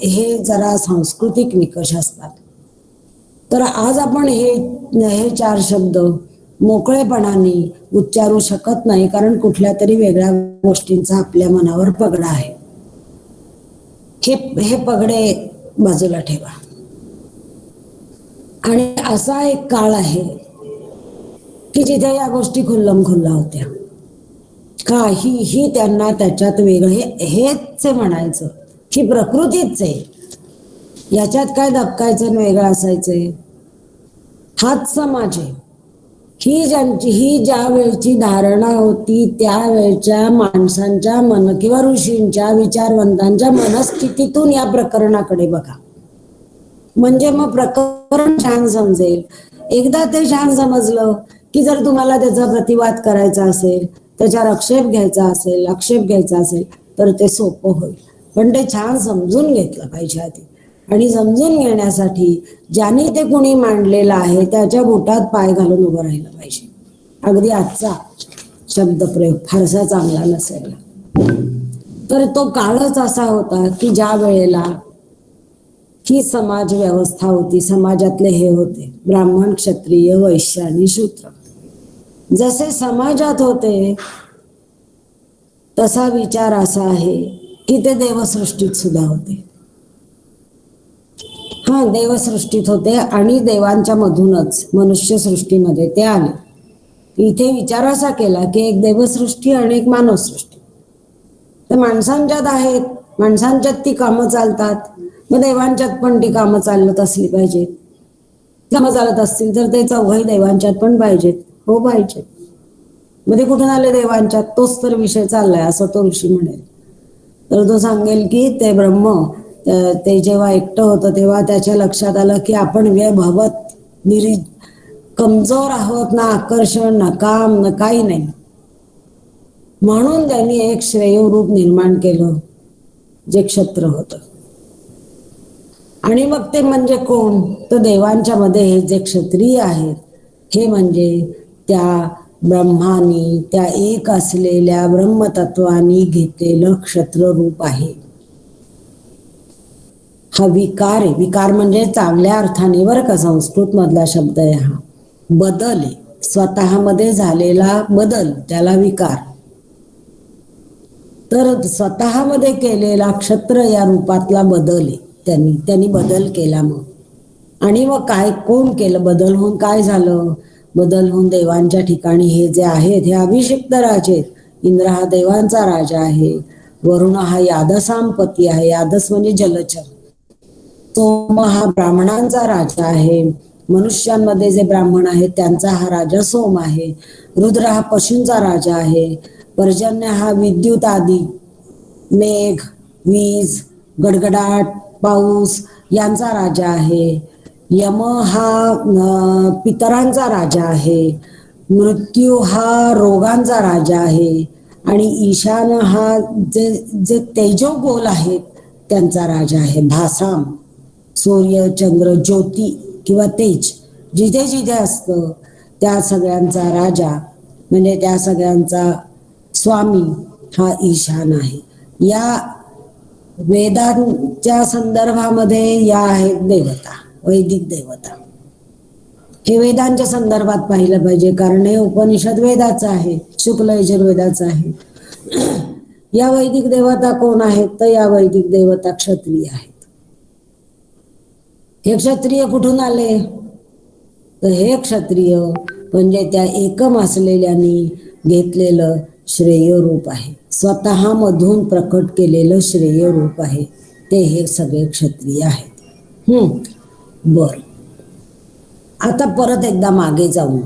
हे जरा सांस्कृतिक निकष असतात. तर आज आपण हे चार शब्द मोकळेपणाने उच्चारू शकत नाही, कारण कुठल्या तरी वेगळ्या गोष्टींचा आपल्या मनावर पगडा आहे. हे पगडे बाजूला ठेवा. आणि असा एक काळ आहे की जिथे या गोष्टी खुल्लम खुल्ला होत्या. काहीही त्यांना त्याच्यात वेगळं, हेच म्हणायचं, ही प्रकृतीच आहे, याच्यात काय दबकायचं वेगळं असायचंय. हाच समाज आहे. ही ज्या वेळची धारणा होती त्यावेळच्या माणसांच्या किंवा ऋषींच्या विचारवंतांच्या मनस्थितीतून या प्रकरणाकडे बघा, म्हणजे मग प्रकरण छान समजेल. एकदा ते छान समजलं की जर तुम्हाला त्याचा प्रतिवाद करायचा असेल, त्याच्यावर आक्षेप घ्यायचा असेल तर ते सोपं होईल. पण ते छान समजून घेतलं पाहिजे आधी. आणि समजून घेण्यासाठी ज्याने ते कोणी मांडलेलं आहे त्याच्या बोटात पाय घालून उभं राहिलं पाहिजे. अगदी आजचा शब्दप्रयोग फारसा चांगला नसेल तर तो काळच असा होता की ज्या वेळेला ही समाज व्यवस्था होती, समाजातले हे होते ब्राह्मण, क्षत्रिय, वैश्य आणि शूद्र. जसे समाजात होते तसा विचार असा आहे की ते देवसृष्टीत सुद्धा होते. हा, देवसृष्टीत होते आणि देवांच्या मधूनच मनुष्य सृष्टीमध्ये ते आले. इथे विचार असा केला की एक देवसृष्टी आणि एक मानवसृष्टी. तर माणसांच्यात आहेत, माणसांच्यात ती कामं चालतात, मग देवांच्यात पण ती कामं चालत असली पाहिजेत. कामं चालत असतील तर ते चौघही देवांच्यात पण पाहिजेत. हो, पाहिजेत. मध्ये कुठून आले देवांच्यात, तोच तर विषय चाललाय असं तो ऋषी म्हणेल. तर तो सांगेल की ते ब्रह्म ते जेव्हा एकटं होतं तेव्हा त्याच्या लक्षात आलं की आपण कमजोर आहोत, ना आकर्षण, ना काम, ना काही नाही. म्हणून त्यांनी एक श्रेय रूप निर्माण केलं जे क्षत्र होतं. आणि मग ते म्हणजे कोण, तर देवांच्या मध्ये जे क्षत्रिय आहेत हे म्हणजे त्या ब्रह्मानी, त्या एक असलेल्या ब्रह्मतत्वानी घेतलेलं क्षत्र रूप आहे. हा विकार आहे. विकार म्हणजे चांगल्या अर्थाने बरं का, संस्कृत मधला शब्द आहे हा. बदल आहे, स्वतःमध्ये झालेला बदल, त्याला विकार. तर स्वतःमध्ये केलेला क्षत्र या रूपातला बदल आहे. त्यांनी बदल केला. मग आणि मग काय, कोण केलं बदल होऊन, काय झालं, बदल होऊन देवांच्या ठिकाणी हे जे आहेत हे अभिषिक्त राजे आहेत. इंद्र हा देवांचा राजा आहे, वरुण हा यादसांपती आहे, यादस म्हणजे जलचर, सोम हा ब्राह्मणांचा राजा आहे, मनुष्यांमध्ये जे ब्राह्मण आहेत त्यांचा हा राजा सोम आहे, रुद्र हा पशूंचा राजा आहे, पर्जन्य हा विद्युत आदी मेघ, वीज, गडगडाट, पाऊस यांचा राजा आहे, यम हा पितरांचा राजा आहे, मृत्यू हा रोगांचा राजा आहे, आणि ईशान हा जे जे तेजोगोल आहेत त्यांचा राजा आहे. भासाम, सूर्य, चंद्र, ज्योती किंवा तेज जिथे जिथे असतं त्या सगळ्यांचा राजा म्हणजे त्या सगळ्यांचा स्वामी हा ईशान आहे. या वेदांच्या संदर्भामध्ये या आहेत देवता, वैदिक देवता. हे वेदांच्या संदर्भात पाहिलं पाहिजे, कारण हे उपनिषद वेदाचं आहे, शुक्ल यजुर्वेदाचं आहे. या वैदिक देवता कोण आहेत, तर या वैदिक देवता क्षत्रिय आहेत. हे क्षत्रिय कुठून आले, तर हे क्षत्रिय म्हणजे त्या एकम असलेल्यानी घेतलेलं श्रेय रूप आहे, स्वतःमधून प्रकट केलेलं श्रेय रूप आहे, ते हे सगळे क्षत्रिय आहेत. बर, आता परत एकदा मागे जाऊ.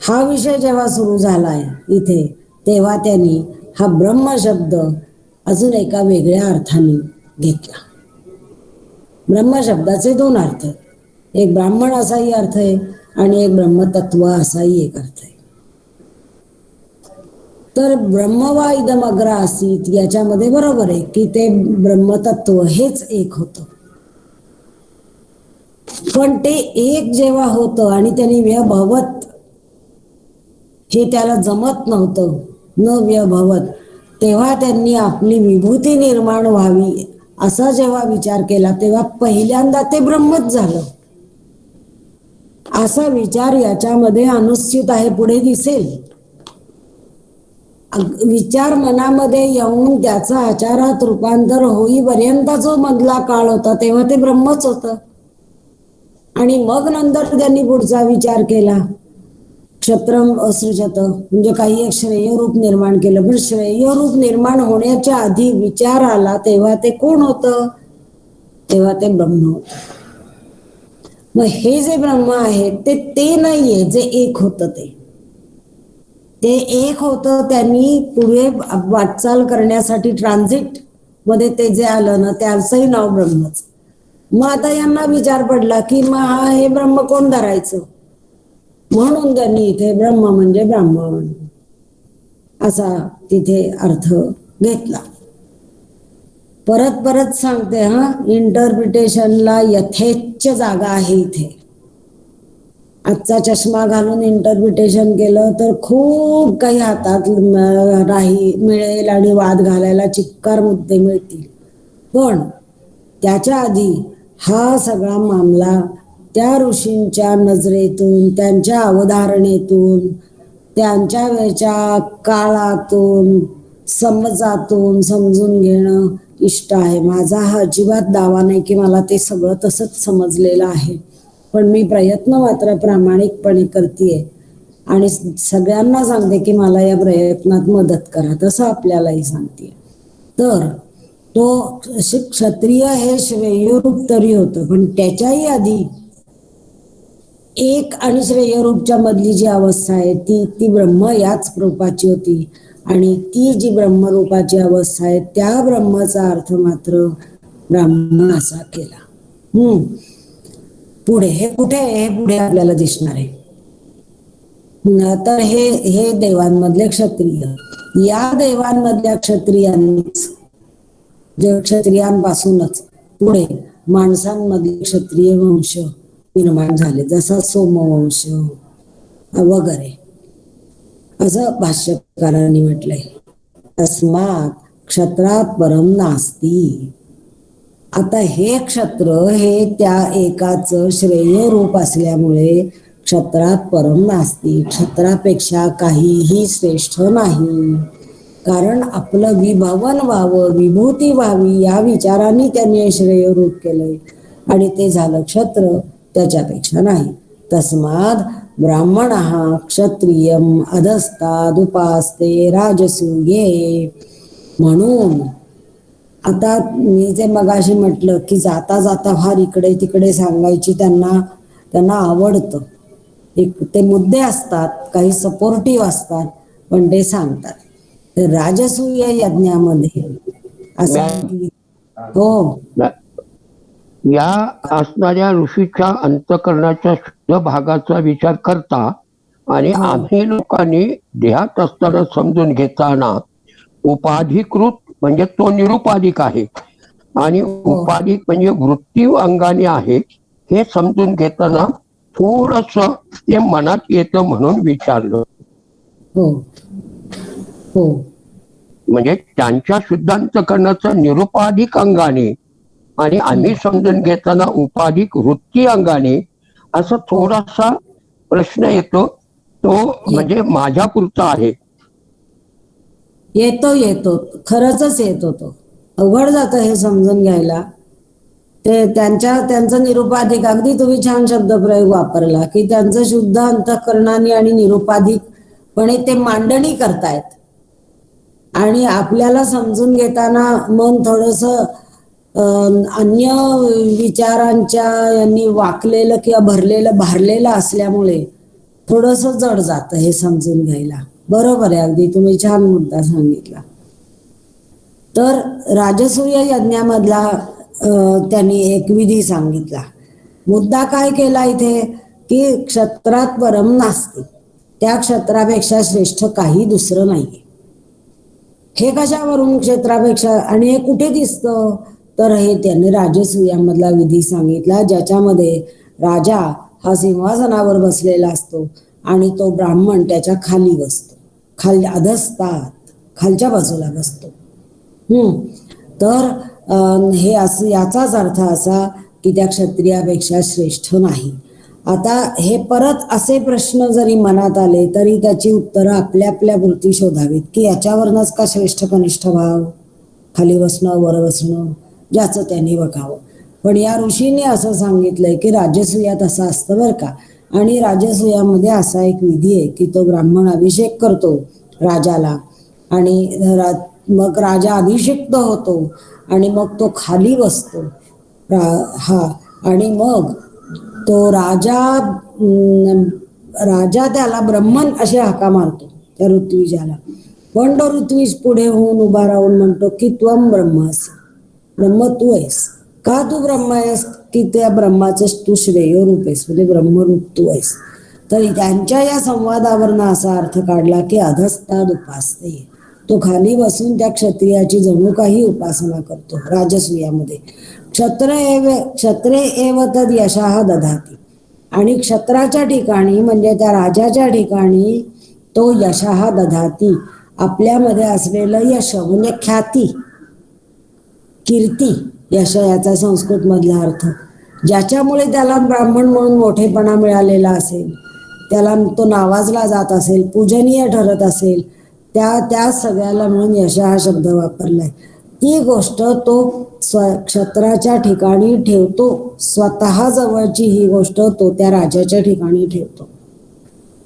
हा विषय जेव्हा सुरू झालाय इथे, तेव्हा त्यांनी हा ब्रह्म शब्द अजून एका वेगळ्या अर्थाने घेतला. ब्रह्म शब्दाचे दोन अर्थ, एक ब्राह्मण असाही अर्थ आहे आणि एक ब्रह्मतत्व असाही एक अर्थ आहे. तर ब्रह्म वा इदम अग्र आसीत याच्यामध्ये बरोबर आहे की ते ब्रह्मतत्व हेच एक होतं, पण ते एक जेव्हा होतं आणि त्यांनी व्यभवत हे त्याला जमत नव्हतं, न व्यभवत, तेव्हा त्यांनी आपली विभूती निर्माण व्हावी असा जेव्हा विचार केला तेव्हा पहिल्यांदा ते ब्रह्मच झालं. असा विचार याच्यामध्ये अनुस्यूत आहे, पुढे दिसेल. विचार मनामध्ये येऊन त्याचा आचारात रूपांतर होईपर्यंत जो मधला काळ होता तेव्हा ते ब्रह्मच होतं. आणि मग नंतर त्यांनी पुढचा विचार केला, क्षत्रम असृजत, म्हणजे काही एक श्रेय रूप निर्माण केलं. पण श्रेय रूप निर्माण होण्याच्या आधी विचार आला तेव्हा ते कोण होतं, तेव्हा ते ब्रह्म होतं. मग हे जे ब्रह्म आहे ते नाहीये जे एक होतं, ते एक होतं. त्यांनी पुढे वाटचाल करण्यासाठी ट्रान्झिट मध्ये ते जे आलं ना त्याचंही नाव ब्रह्मच. मग आता यांना विचार पडला की मग हे ब्रह्म कोण धरायचं, म्हणून त्यांनी इथे ब्रह्म म्हणजे ब्राह्मण असा तिथे अर्थ घेतला. परत परत सांगते हा, इंटरप्रिटेशनला यथेच्छ जागा आहे इथे. आजचा चष्मा घालून इंटरप्रिटेशन केलं तर खूप काही हातात मिळेल आणि वाद घालायला चिक्कार मुद्दे मिळतील. पण त्याच्या आधी हा सगळा मामला त्या ऋषींच्या नजरेतून, त्यांच्या अवधारणेतून, त्यांच्या वेळच्या काळातून, समजातून समजून घेणं इष्ट आहे. माझा हा अजिबात दावा नाही की मला ते सगळं तसंच समजलेलं आहे, पण मी प्रयत्न मात्र प्रामाणिकपणे करतेय आणि सगळ्यांना सांगते की मला या प्रयत्नात मदत करा, तसं आपल्यालाही सांगते. तर तो क्षत्रिय हे श्रेयरूप तरी होतं, पण त्याच्याही आधी एक आणि श्रेयरूपच्या मधली जी अवस्था आहे ती ब्रह्म याच रूपाची होती. आणि ती जी ब्रह्मरूपाची अवस्था आहे त्या ब्रह्माचा अर्थ मात्र ब्राह्मण असा केला. पुढे हे कुठे, हे पुढे आपल्याला दिसणार आहे. तर हे हे देवांमधले क्षत्रिय, या देवांमधल्या क्षत्रियांनीच जे क्षत्रियांपासूनच पुढे माणसांमध्ये क्षत्रिय वंश निर्माण झाले, जसा सोमवंश वगैरे, असं भाष्यकारांनी म्हटलंय. तस्मात क्षत्रात परम नास्ती. आता हे क्षत्र हे त्या एकाच श्रेय रूप असल्यामुळे क्षत्रात परम नास्ती, क्षत्रापेक्षा काहीही श्रेष्ठ नाही. कारण आपलं विभवन व्हावं, विभूती व्हावी या विचाराने त्यांनी श्रेय रूप केलंय आणि ते झालं क्षत्र, त्याच्यापेक्षा नाही. तस्माद ब्राह्मण क्षत्रियम अधस्ताद उपासते राजसूये. म्हणून आता मी जे मगाशी म्हटलं की जाता जाता फार इकडे तिकडे सांगायची त्यांना आवडतं. ते मुद्दे असतात, काही सपोर्टिव्ह असतात, पण ते सांगतात. तर राजसूय यज्ञामध्ये असं हो या असणाऱ्या ऋषीच्या अंतकरणाच्या शुद्ध भागाचा विचार करता आणि आम्ही लोकांनी देहात असताना समजून घेताना उपाधिकृत म्हणजे तो निरुपाधिक आहे आणि उपाधिक म्हणजे वृत्ती अंगाने आहे हे समजून घेताना थोडस ते मनात येतं म्हणून विचारलं. हो हो म्हणजे त्यांच्या शुद्धांतकरणाचा निरुपाधिक अंगाने आणि आम्ही समजून घेताना उपाधिक वृत्ती अंगाने असं थोडासा प्रश्न येतो. तो म्हणजे माझ्या पुरता आहे. येतो खरंच येतो. तो अवघड जातं हे समजून घ्यायला. ते त्यांचं निरुपाधिक, अगदी तुम्ही छान शब्दप्रयोग वापरला की त्यांचं शुद्ध अंतःकरणाने आणि निरुपाधिकपणे ते मांडणी करतायत आणि आपल्याला समजून घेताना मन थोडस अन्य विचारांच्या यांनी वाकलेलं किंवा भारलेलं असल्यामुळे थोडस जड जातं हे समजून घ्यायला. बरोबर आहे, अगदी तुम्ही छान मुद्दा सांगितला. तर राजसूय यज्ञामधला त्यांनी एक विधी सांगितला. मुद्दा काय केला इथे की क्षत्रात परम नास्ती, त्या क्षत्रापेक्षा श्रेष्ठ काही दुसरं नाहीये. हे कशावरून क्षेत्रापेक्षा, आणि हे कुठे दिसतं तर हे त्यांनी राजसूयामधला विधी सांगितला, ज्याच्यामध्ये राजा हा सिंहासनावर बसलेला असतो आणि तो ब्राह्मण त्याच्या खाली बसतो, अधस्तात खालच्या बाजूला बसतो. तर हे असं याचाच अर्थ असा की त्या क्षत्रियापेक्षा श्रेष्ठ नाही. आता हे परत असे प्रश्न जरी मनात आले तरी त्याची उत्तरं आपल्या वृत्ती शोधावीत की याच्यावरनच का श्रेष्ठ कनिष्ठ भाव, खाली बसणं वर बसणं, ज्याचं त्यांनी बघावं. पण या ऋषीने असं सांगितलंय की राजसूयात असं असतं बरं का. आणि राजसूयामध्ये असा एक विधी आहे की तो ब्राह्मण अभिषेक करतो राजाला आणि मग राजा अभिषिक्त होतो आणि मग तो खाली बसतो आणि मग तो राजा त्याला ब्रह्मन अशी हाका मारतो त्या ऋत्विजाला. पण तो ऋत्विज पुढे होऊन उभा राहून म्हणतो की त्वम ब्रह्मास, ब्रह्म तू आहेस. का तू ब्रह्म आहेस की त्या ब्रह्माचे तू श्रेय रूप आहेस, म्हणजे ब्रह्मरूप तू आहेस. तर त्यांच्या या संवादावरनं असा अर्थ काढला की अधस्ताद उपासते, तो खाली बसून त्या क्षत्रियाची जणू काही उपासना करतो राजसूयामध्ये. क्षत्रे एव तद यशः दधाती, आणि क्षत्राच्या ठिकाणी म्हणजे त्या राजाच्या ठिकाणी तो यशः दधाती, आपल्यामध्ये असलेलं यश म्हणजे ख्याती, कीर्ती, यश याचा संस्कृत मधला अर्थ, ज्याच्यामुळे त्याला ब्राह्मण म्हणून मोठेपणा मिळालेला असेल, त्याला तो नावाजला जात असेल, पूजनीय ठरत असेल, त्या सगळ्याला म्हणून यश हा शब्द वापरलाय. ती गोष्ट तो क्षत्राच्या ठिकाणी ठेवतो, स्वतः जवळची ही गोष्ट तो त्या राजाच्या ठिकाणी ठेवतो.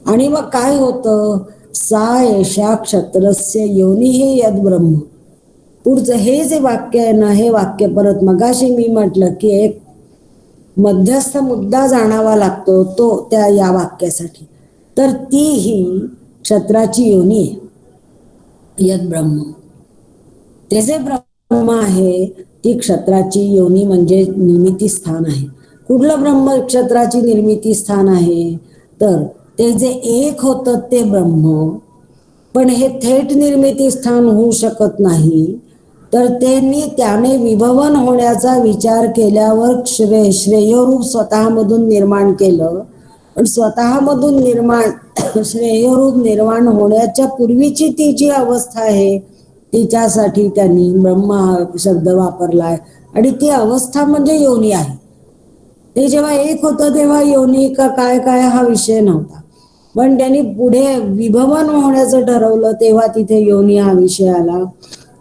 आणि मग काय होतं, सा एषा क्षत्रस्य योनिः यद ब्रह्म. पुढचं हे जे वाक्य आहे ना, हे वाक्य परत मगाशी मी म्हटलं की एक मध्यस्थ मुद्दा जाणावा लागतो तो त्या या वाक्यासाठी. तर ती ही क्षत्राची योनी आहे, यद ब्रह्म, ते जे ब्रह्म आहे ती क्षत्राची योनी म्हणजे निर्मिती स्थान आहे. कुठलं ब्रह्म क्षत्राची निर्मिती स्थान आहे तर ते जे एक होतं ते ब्रह्म, पण हे थेट निर्मिती स्थान होऊ शकत नाही. तर त्याने विभवन होण्याचा विचार केल्यावर श्रेयरूप स्वतःमधून निर्माण केलं. पण स्वतःमधून श्रेयरूप निर्माण होण्याच्या पूर्वीची ती जी अवस्था आहे तिच्यासाठी त्यांनी ब्रह्म हा शब्द वापरलाय. आणि ती अवस्था म्हणजे योनी आहे. ते जेव्हा एक होतं तेव्हा योनी का काय काय हा विषय नव्हता. पण त्यांनी पुढे विभवन होण्याचं ठरवलं तेव्हा तिथे योनी हा विषय आला.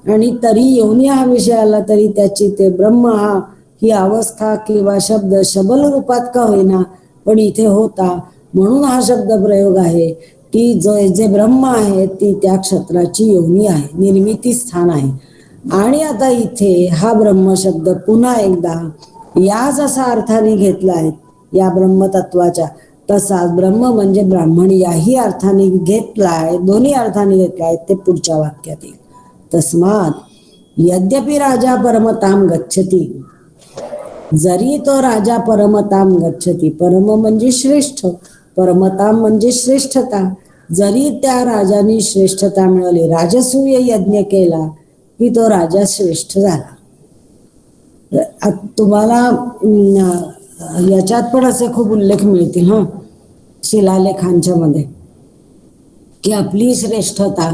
आणि तरी योनी हा विषय आला तरी त्याची ते ब्रह्म हा ही अवस्था किंवा शब्द शबल रूपात का होईना पण इथे होता. म्हणून हा शब्द प्रयोग आहे की जे ब्रह्म आहे ती त्या क्षेत्राची योनी आहे, निर्मिती स्थान आहे. आणि आता इथे हा ब्रह्म शब्द पुन्हा एकदा याच असा अर्थाने घेतला आहे या ब्रह्मतत्वाच्या. तसाच ब्रह्म म्हणजे ब्राह्मण याही अर्थाने घेतलाय, दोन्ही अर्थाने घेतलाय. ते पुढच्या वाक्यात येईल. तस्मात यद्यपि राजा परमताम गच्छती, जरी तो राजा परमताम गच्छती, परम म्हणजे श्रेष्ठ, परमताम म्हणजे श्रेष्ठता, जरी त्या राजाने श्रेष्ठता मिळवली, राजसूय यज्ञ केला की तो राजा श्रेष्ठ झाला. तुम्हाला याच्यात पण असे खूप उल्लेख मिळतील शिलालेखांच्या मध्ये की आपली श्रेष्ठता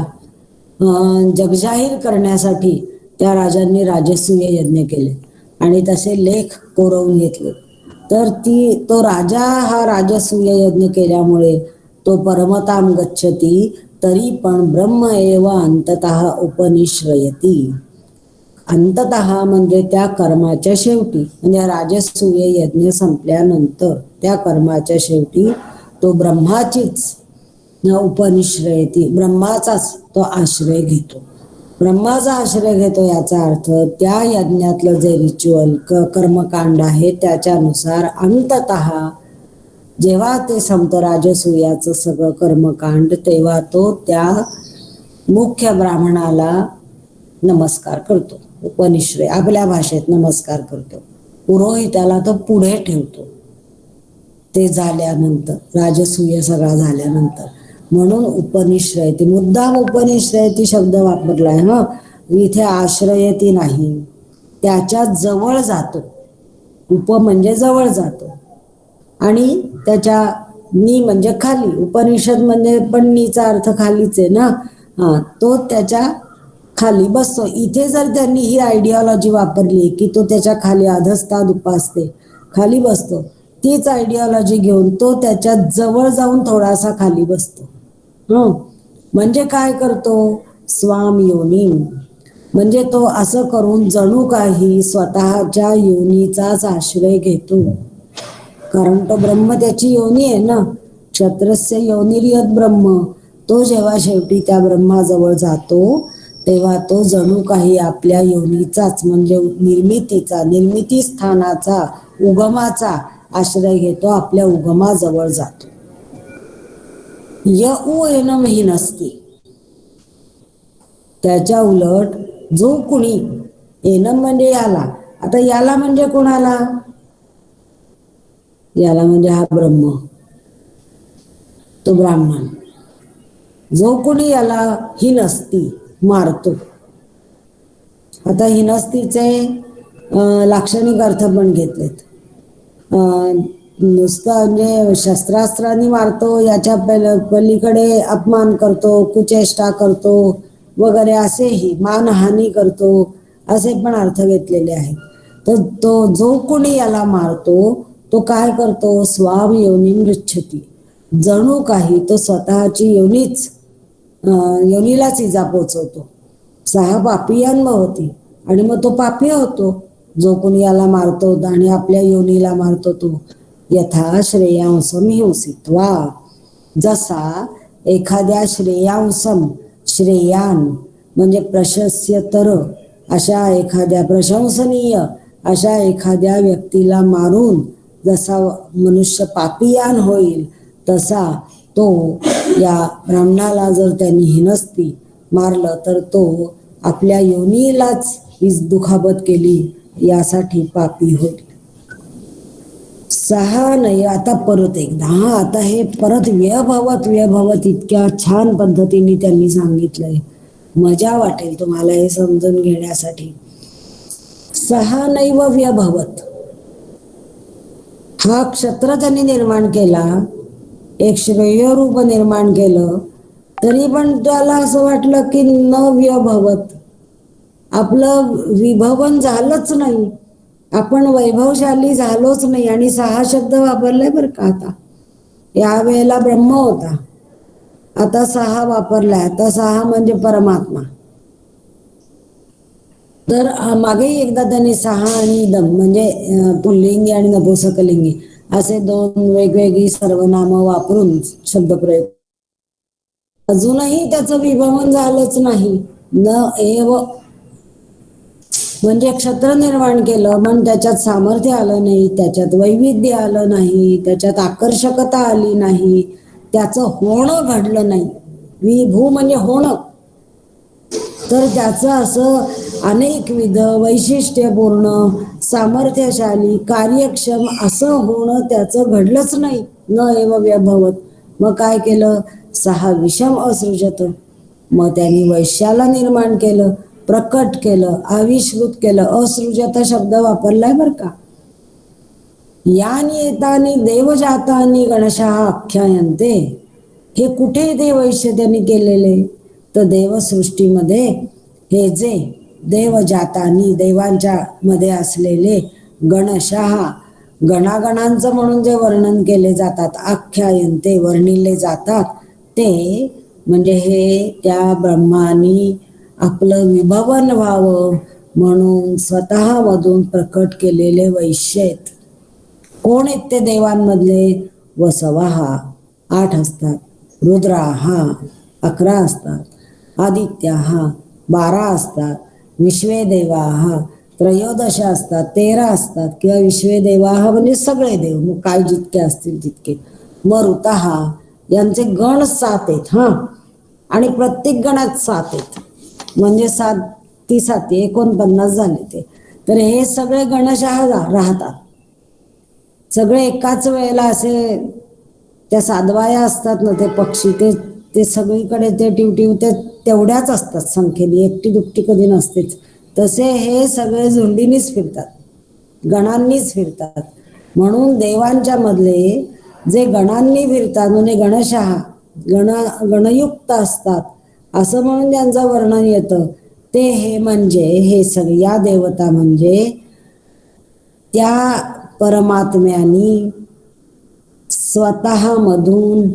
जगजाहीर करण्यासाठी त्या राजांनी राजसूय यज्ञ केले आणि तसे लेख कोरवून घेतले. तर तो राजा हा राजसूय यज्ञ केल्यामुळे तो परमताम गच्छती, तरी पण ब्रह्म एव अंततः उपनिश्रयती. अंततः म्हणजे त्या कर्माच्या शेवटी, म्हणजे राजसूय यज्ञ संपल्यानंतर त्या कर्माच्या शेवटी तो ब्रह्माचीच उपनिश्रयती, ब्रह्माचाच तो आश्रय घेतो. ब्रह्माचा आश्रय घेतो याचा अर्थ त्या यज्ञातलं जे रिच्युअल कर्मकांड आहे त्याच्यानुसार अंततः जेव्हा ते संपतं राजसूयाचं सगळं कर्मकांड, तेव्हा तो त्या मुख्य ब्राह्मणाला नमस्कार करतो. उपनिश्रय आपल्या भाषेत नमस्कार करतो. पुरोहिताला तो पुढे ठेवतो ते झाल्यानंतर, राजसूय सगळा झाल्यानंतर. म्हणून उपनिश्रयती, मुद्दाम उपनिश्रयती शब्द वापरलाय. इथे आश्रयती नाही, त्याच्या जवळ जातो. उप म्हणजे जवळ जातो आणि त्याच्या नी म्हणजे खाली, उपनिषद म्हणजे पण नीचा अर्थ खालीच आहे ना. तो त्याच्या खाली बसतो. इथे जर त्यांनी ही आयडिओलॉजी वापरली की तो त्याच्या खाली अधस्ताद उपासते खाली बसतो, तीच आयडिओलॉजी घेऊन तो त्याच्या जवळ जाऊन थोडासा खाली बसतो. म्हणजे काय करतो, स्वाम योनी, म्हणजे तो असं करून जणू काही स्वतःच्या योनीचाच आश्रय घेतो. कारण तो ब्रह्म त्याची योनी आहे ना. क्षत्रस्य योनिर्यत ब्रह्म. तो जेव्हा शेवटी त्या ब्रह्माजवळ जातो तेव्हा तो जणू काही आपल्या योनीचाच म्हणजे निर्मितीचा, निर्मिती स्थानाचा, उगमाचा आश्रय घेतो, आपल्या उगमाजवळ जातो. य उ एनम ही नसती, त्याच्या उलट जो कुणी, एनम म्हणजे याला, आता याला म्हणजे कोणाला, याला म्हणजे हा ब्रह्म, तो ब्राह्मण, जो कोणी याला हिनस्ती मारतो. आता हिनस्तीचे लाक्षणिक अर्थ पण घेतलेत. नुसतं म्हणजे शस्त्रास्त्रांनी मारतो याच्या पलीकडे अपमान करतो, कुचेष्टा करतो वगैरे, असेही मानहानी करतो असे पण अर्थ घेतलेले आहेत. तर तो जो कोणी याला मारतो तो काय करतो, स्वाम योनी गच्छती, जणू काही तो स्वतःची योनीलाच इजा पोचवतो. सहा पापियान होती आणि मग तो पापी होतो जो कोणी याला मारतो आणि आपल्या योनीला मारतो तो. यथा श्रेयांसम हिंसित्वा, जसा एखाद्या श्रेयांसम, श्रेयान म्हणजे प्रशस्यतर अशा एखाद्या, प्रशंसनीय अशा एखाद्या व्यक्तीला मारून जसा मनुष्य पापियान होईल तसा तो या ब्राह्मणाला जर त्यांनी हिनस्ती मारलं तर तो आपल्या योनीलाच दुखापत केली यासाठी पापी होईल. स सहा नाही, आता परत एकदा. हा, आता हे परत व्यभवत इतक्या छान पद्धतीने त्यांनी सांगितलंय. मजा वाटेल तुम्हाला हे समजून घेण्यासाठी. सहा नैव व्यभवत, हा क्षत्र त्यांनी निर्माण केला, एक श्रेय रूप निर्माण केलं, तरी पण त्याला असं वाटलं की न व्यभवत, आपलं विभवन झालंच नाही, आपण वैभवशाली झालोच नाही. आणि सहा शब्द वापरलाय बरं का. आता या वेळेला ब्रह्म होता, आता सहा वापरलाय. आता सहा म्हणजे परमात्मा. तर मागेही एकदा त्यांनी सहा आणि इदम म्हणजे पुल्लिंगी आणि नपुंसकलिंगी असे दोन वेगवेगळी सर्वनामं वापरून शब्दप्रयोग. अजूनही त्याचं विभवन झालंच नाही. न एव म्हणजे क्षत्र निर्माण केलं, पण त्याच्यात सामर्थ्य आलं नाही, त्याच्यात वैविध्य आलं नाही, त्याच्यात आकर्षकता आली नाही, त्याचं होणं घडलं नाही. विभू म्हणजे होणं. तर त्याचं असं अनेकविध वैशिष्ट्यपूर्ण सामर्थ्यशाली कार्यक्षम असं होणं त्याचं घडलंच नाही. न एव व्यभवत. मग काय केलं, सहा विषम असृजत. मग त्यांनी वैश्याला निर्माण केलं, प्रकट केलं, आविष्कृत केलं. असृजत शब्द वापरलाय बर का. यानी येतानी देवजातानी गणशः आख्यायन्ते. हे कुठे ते वैश्य त्यांनी केलेले, तर देवसृष्टीमध्ये हे जे देवजातानी देवांच्या मध्ये असलेले गणशः गणागणांचं म्हणून जे वर्णन केले जातात, आख्यायन्ते वर्णिले जातात, ते म्हणजे हे त्या ब्रह्मानी आपलं विभवन व्हावं म्हणून स्वतःमधून प्रकट केलेले वैश्य आहेत. कोण आहेत ते देवांमधले, वसवाहा 8 असतात, रुद्राहा 11 असतात, आदित्याहा 12 असतात, विश्वे देवाहा 13 असतात, 13 असतात, किंवा विश्वे देवाहा म्हणजे सगळे देव, मग काय जितके असतील तितके. मरुताहा यांचे गण 7 आहेत. हा, आणि प्रत्येक गणात 7 आहेत, म्हणजे 7 × 7 49 झाले ते. तर हे सगळे गणशः राहतात. सगळे एकाच वेळेला असे त्या साधवाया असतात ना, ते पक्षी, ते सगळीकडे ते टिवटिव ते तेवढ्याच असतात संख्येने, एकटी दुपटी कधी नसतेच. तसे हे सगळे झुंडीनीच फिरतात, गणांनीच फिरतात. म्हणून देवांच्या मधले जे गणांनी फिरतात म्हणजे गणशः गणयुक्त असतात असं म्हणून त्यांचं वर्णन येतं. ते हे म्हणजे हे सगळ्या देवता म्हणजे त्या परमात्म्यानी स्वतःमधून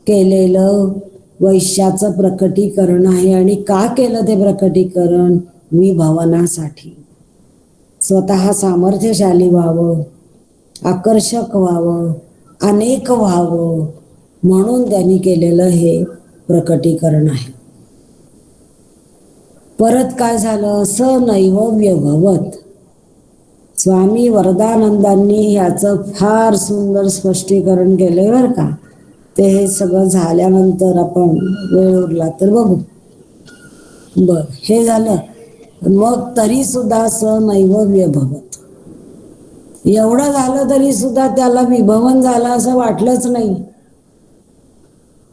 केलेलं वैश्याचं प्रकटीकरण आहे. आणि का केलं ते प्रकटीकरण, विभवनासाठी. स्वतः सामर्थ्यशाली व्हावं, आकर्षक व्हावं, अनेक व्हावं म्हणून त्यांनी केलेलं हे प्रकटीकरण आहे. परत काय झालं, स नैव व्यभवत. स्वामी वरदानंदांनी ह्याचं फार सुंदर स्पष्टीकरण केलंय बरं का. ते हे सगळं झाल्यानंतर आपण वेळ उरला तर बघू. बर, हे झालं. मग तरी सुद्धा स नैव व्यभवत, एवढं झालं तरी सुद्धा त्याला विभवन झालं असं वाटलंच नाही.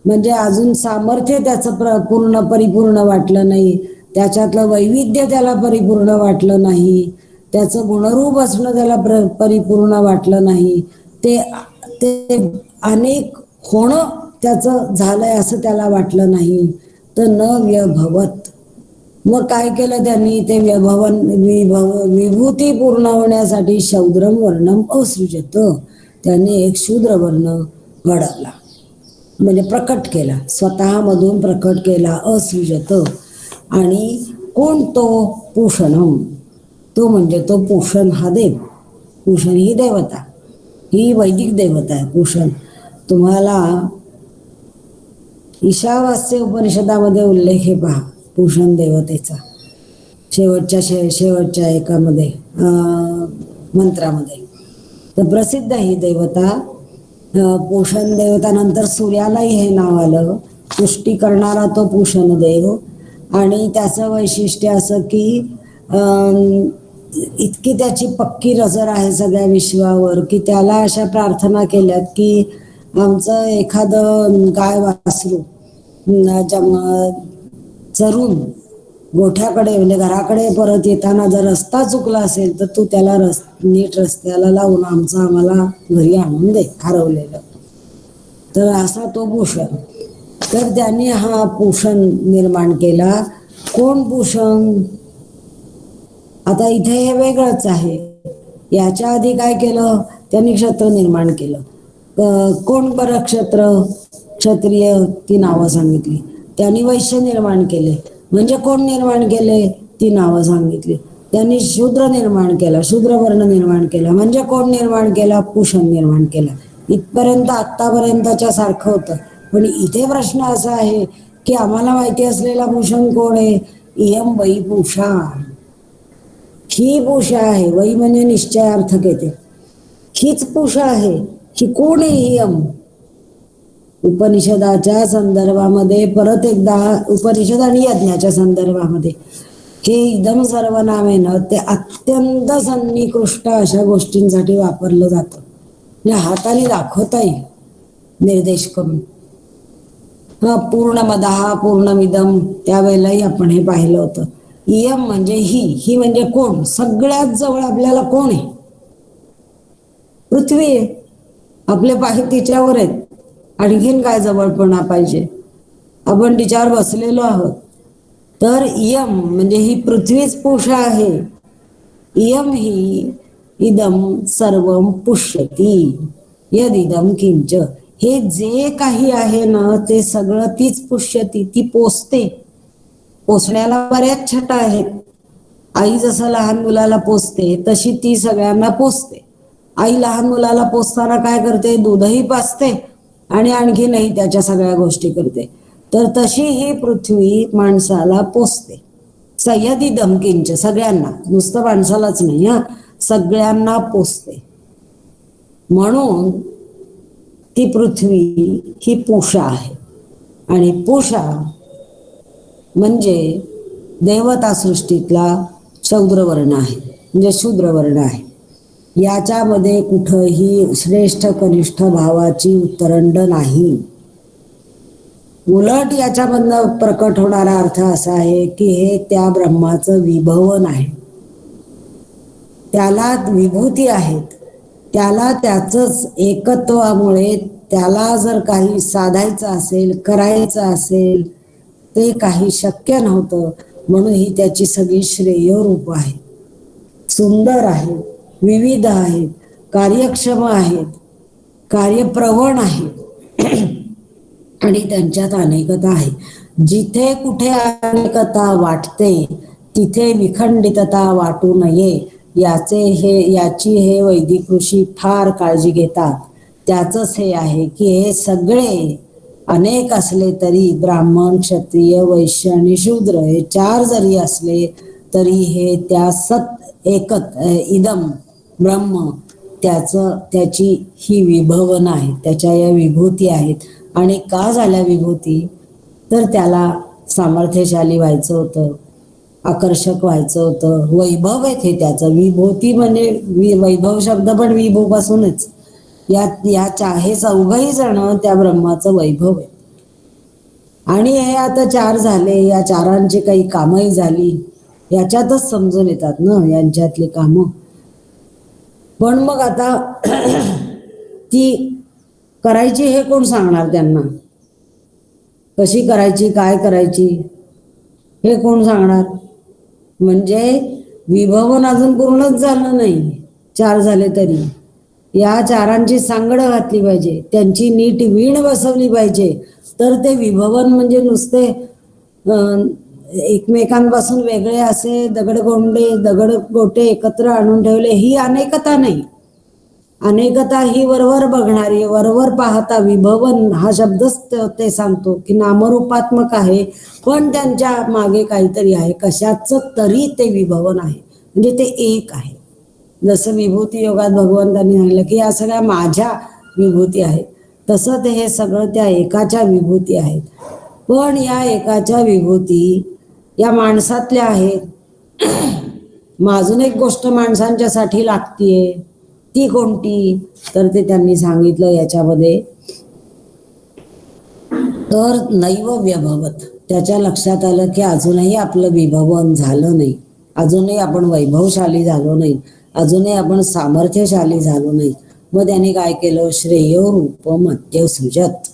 म्हणजे अजून सामर्थ्य त्याचं पूर्ण परिपूर्ण वाटलं नाही, त्याच्यातलं वैविध्य त्याला परिपूर्ण वाटलं नाही, त्याचं गुणरूप असणं त्याला परिपूर्ण वाटलं नाही, ते अनेक होणं त्याचं झालंय असं त्याला वाटलं नाही. तर न व्यभवत. मग काय केलं त्यांनी, ते विभूती पूर्ण होण्यासाठी शौद्रम वर्णम असृजत. त्यांनी एक शूद्र वर्ण घडवला, म्हणजे प्रकट केला, स्वतःमधून प्रकट केला, असृजत. आणि कोण तो, पूषणम. तो म्हणजे तो पूषण हा देव. पूषण ही देवता, ही वैदिक देवता आहे पूषण. तुम्हाला ईशावास्य उपनिषदामध्ये उल्लेख आहे पहा पूषण देवतेचा, शेवटच्या एकामध्ये मंत्रामध्ये. तर प्रसिद्ध ही देवता पूषण देवता. नंतर सूर्यालाही हे नाव आलं, पुष्टी करणारा तो पूषण देव. आणि त्याचं वैशिष्ट्य असं की इतकी त्याची पक्की नजर आहे सगळ्या विश्वावर की त्याला अशा प्रार्थना केल्यात की आमचं एखादं गाय वासरू चरून गोठ्याकडे म्हणजे घराकडे परत येताना जर रस्ता चुकला असेल तर तू त्याला नीट रस्त्याला लावून आम्हाला घरी आणून दे हरवलेलं. तर असा तो भूषण. तर त्यांनी हा भूषण निर्माण केला. कोण भूषण? आता इथे हे वेगळंच आहे. याच्या आधी काय केलं? त्यांनी क्षत्र निर्माण केलं. कोण बरं क्षत्रिय ती नावं सांगितली. त्यांनी वैश्य निर्माण केले म्हणजे कोण निर्माण केले ती नावं सांगितली. त्यांनी शूद्र निर्माण केला, शूद्र वर्ण निर्माण केला म्हणजे कोण निर्माण केला? पूषण निर्माण केला. इथपर्यंत आत्तापर्यंतच्या सारखं होतं. पण इथे प्रश्न असा आहे की आम्हाला माहिती असलेला भूषण कोण आहे? इयं वै पूषा. ही पूषा आहे. वै म्हणजे निश्चयार्थक येते. हीच पूषा आहे. ही कोण आहे इयं? उपनिषदाच्या संदर्भामध्ये परत एकदा उपनिषद आणि यज्ञाच्या संदर्भामध्ये हे इदम सर्वनामेनं ते अत्यंत सन्निकृष्ट अशा गोष्टींसाठी वापरलं जातं. म्हणजे हाताने दाखवता येईल निर्देश करून. पूर्णमदः पूर्णमिदम त्यावेळेलाही आपण हे पाहिलं होतं. इयम म्हणजे ही म्हणजे कोण? सगळ्यात जवळ आपल्याला कोण आहे? पृथ्वी आहे. आपले पाय तिच्यावर आहेत. आणखीन काय जवळपणा पाहिजे? आपण तिच्यावर बसलेलो आहोत. तर इयम म्हणजे ही पृथ्वीच पूषा आहे. इयम ही इदम सर्वम पुष्यती यदिदम किंच. हे जे काही आहे ना ते सगळं तीच पुष्यती, ती पोसते. पोसण्याला बऱ्याच छटा आहेत. आई जसं लहान मुलाला पोसते तशी ती सगळ्यांना पोसते. आई लहान मुलाला पोसताना काय करते? दूधही पाजते आणि आणखीनही त्याच्या सगळ्या गोष्टी करते. तर तशी ही पृथ्वी माणसाला पोसते. सय्यदी दमकिंच सगळ्यांना, नुसतं माणसालाच नाही सगळ्यांना पोसते. म्हणून ती पृथ्वी ही पूषा आहे. आणि पूषा म्हणजे देवता सृष्टीतला शूद्रवर्ण आहे, म्हणजे शूद्रवर्ण आहे. याच्यामध्ये कुठंही श्रेष्ठ कनिष्ठ भावाची उतरंड नाही. उलट याच्यामधनं प्रकट होणारा अर्थ असा आहे की हे त्या ब्रह्माचं विभवन आहे. त्याला विभूती आहेत. त्याला त्याचंच एकत्वामुळे त्याला जर काही साधायचं असेल, करायचं असेल ते काही शक्य नव्हतं. म्हणून ही त्याची सगळी श्रेय रूप आहे. सुंदर आहे, विविध आहेत, कार्यक्षम आहेत, कार्यप्रवण आहेत आणि त्यांच्यात अनेकता आहे. जिथे कुठे अनेकता वाटते तिथे विखंडितता वाटू नये याची हे वैदिक ऋषी फार काळजी घेतात. त्याचंच हे आहे की हे सगळे अनेक असले तरी ब्राह्मण, क्षत्रिय, वैश्य आणि शूद्र हे चार जरी असले तरी हे त्या इदम ब्रह्म त्याची ही विभवन आहे. त्याच्या या विभूती आहेत. आणि का झाल्या विभूती? तर त्याला सामर्थ्यशाली व्हायचं होतं, आकर्षक व्हायचं होतं. वैभव आहे ते त्याचं. विभूती म्हणजे वैभव शब्द पण विभू पासूनच. हे चौघही जण त्या ब्रह्माचं वैभव आहे. आणि हे आता चार झाले, या चारांची काही कामही झाली याच्यातच समजून येतात ना यांच्यातली कामं. पण मग आता ती करायची हे कोण सांगणार त्यांना? कशी करायची, काय करायची हे कोण सांगणार? म्हणजे विभवन अजून पूर्णच झालं नाही. चार झाले तरी या चारांची सांगड घातली पाहिजे, त्यांची नीट वीण बसवली पाहिजे. तर ते विभवन म्हणजे नुसते एकमेकांपासून वेगळे असे दगड गोटे एकत्र आणून ठेवले ही अनेकता नाही. अनेकता ही वरवर बघणारी, वरवर पाहता. विभवन हा शब्दच ते सांगतो की नामरूपात्मक आहे पण त्यांच्या मागे काहीतरी आहे. कशाच तरी ते विभवन आहे, म्हणजे ते एक आहे. जसं विभूती योगात भगवंतांनी सांगितलं की या सगळ्या माझ्या विभूती आहेत, तसं ते हे सगळं त्या एकाच्या विभूती आहेत. पण या एकाच्या विभूती या माणसातल्या आहेत, मग अजून एक गोष्ट माणसांच्यासाठी लागतीये, ती कोणती? तर ते त्यांनी सांगितलं याच्यामध्ये, तर नैव व्यभवत. त्याच्या लक्षात आलं की अजूनही आपलं विभवन झालं नाही, अजूनही आपण वैभवशाली झालो नाही, अजूनही आपण सामर्थ्यशाली झालो नाही. मग त्यांनी काय केलं? श्रेयो रूपम अत्यसृजत.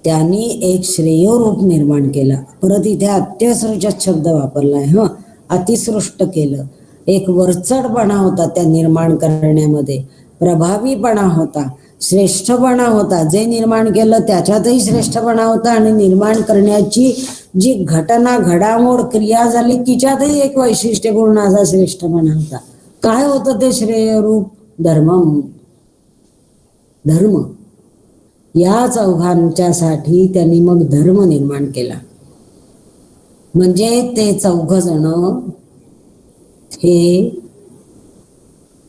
त्यांनी एक श्रेय रूप निर्माण केलं. परत इथे अत्यसृजत शब्द वापरलाय. अतिसृष्ट केलं. एक वरचढपणा होता त्या निर्माण करण्यामध्ये, प्रभावीपणा होता, श्रेष्ठपणा होता. जे निर्माण केलं त्याच्यातही श्रेष्ठपणा होता आणि निर्माण करण्याची जी घटना, घडामोड, क्रिया झाली तिच्यातही एक वैशिष्ट्यपूर्ण असा श्रेष्ठपणा होता. काय होतं ते श्रेय रूप? धर्मम. धर्म. या चौघांच्यासाठी त्यांनी मग धर्म निर्माण केला. म्हणजे ते चौघ जण हे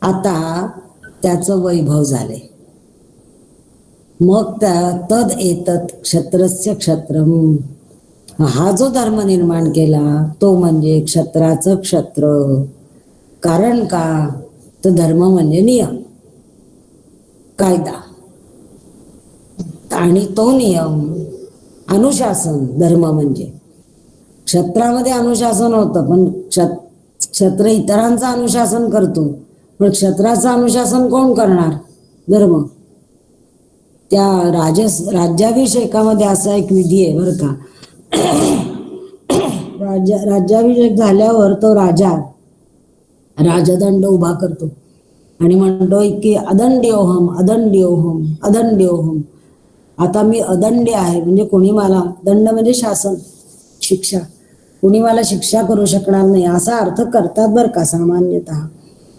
आता त्याचं वैभव झाले. मग तद एतत क्षत्रस्य क्षत्रम. हा जो धर्म निर्माण केला तो म्हणजे क्षत्राचं क्षत्र. कारण का? तर धर्म म्हणजे नियम, कायदा, आणि तो नियम अनुशासन. धर्म म्हणजे क्षत्रामध्ये अनुशासन होतं, पण क्षत्र इतरांचं अनुशासन करतो, पण क्षत्राचं अनुशासन कोण करणार? धर्म. त्या राज्याभिषेकामध्ये असा एक विधी आहे बरं का. राज्याभिषेक झाल्यावर तो राजा राजदंड उभा करतो आणि म्हणतो की अदंड्योहम अदंड्योहम अदंड्योहम. आता मी अदंड्य आहे, म्हणजे कोणी मला, दंड म्हणजे शासन, शिक्षा, कोणी मला शिक्षा करू शकणार नाही असा अर्थ करतात बरं का सामान्यतः.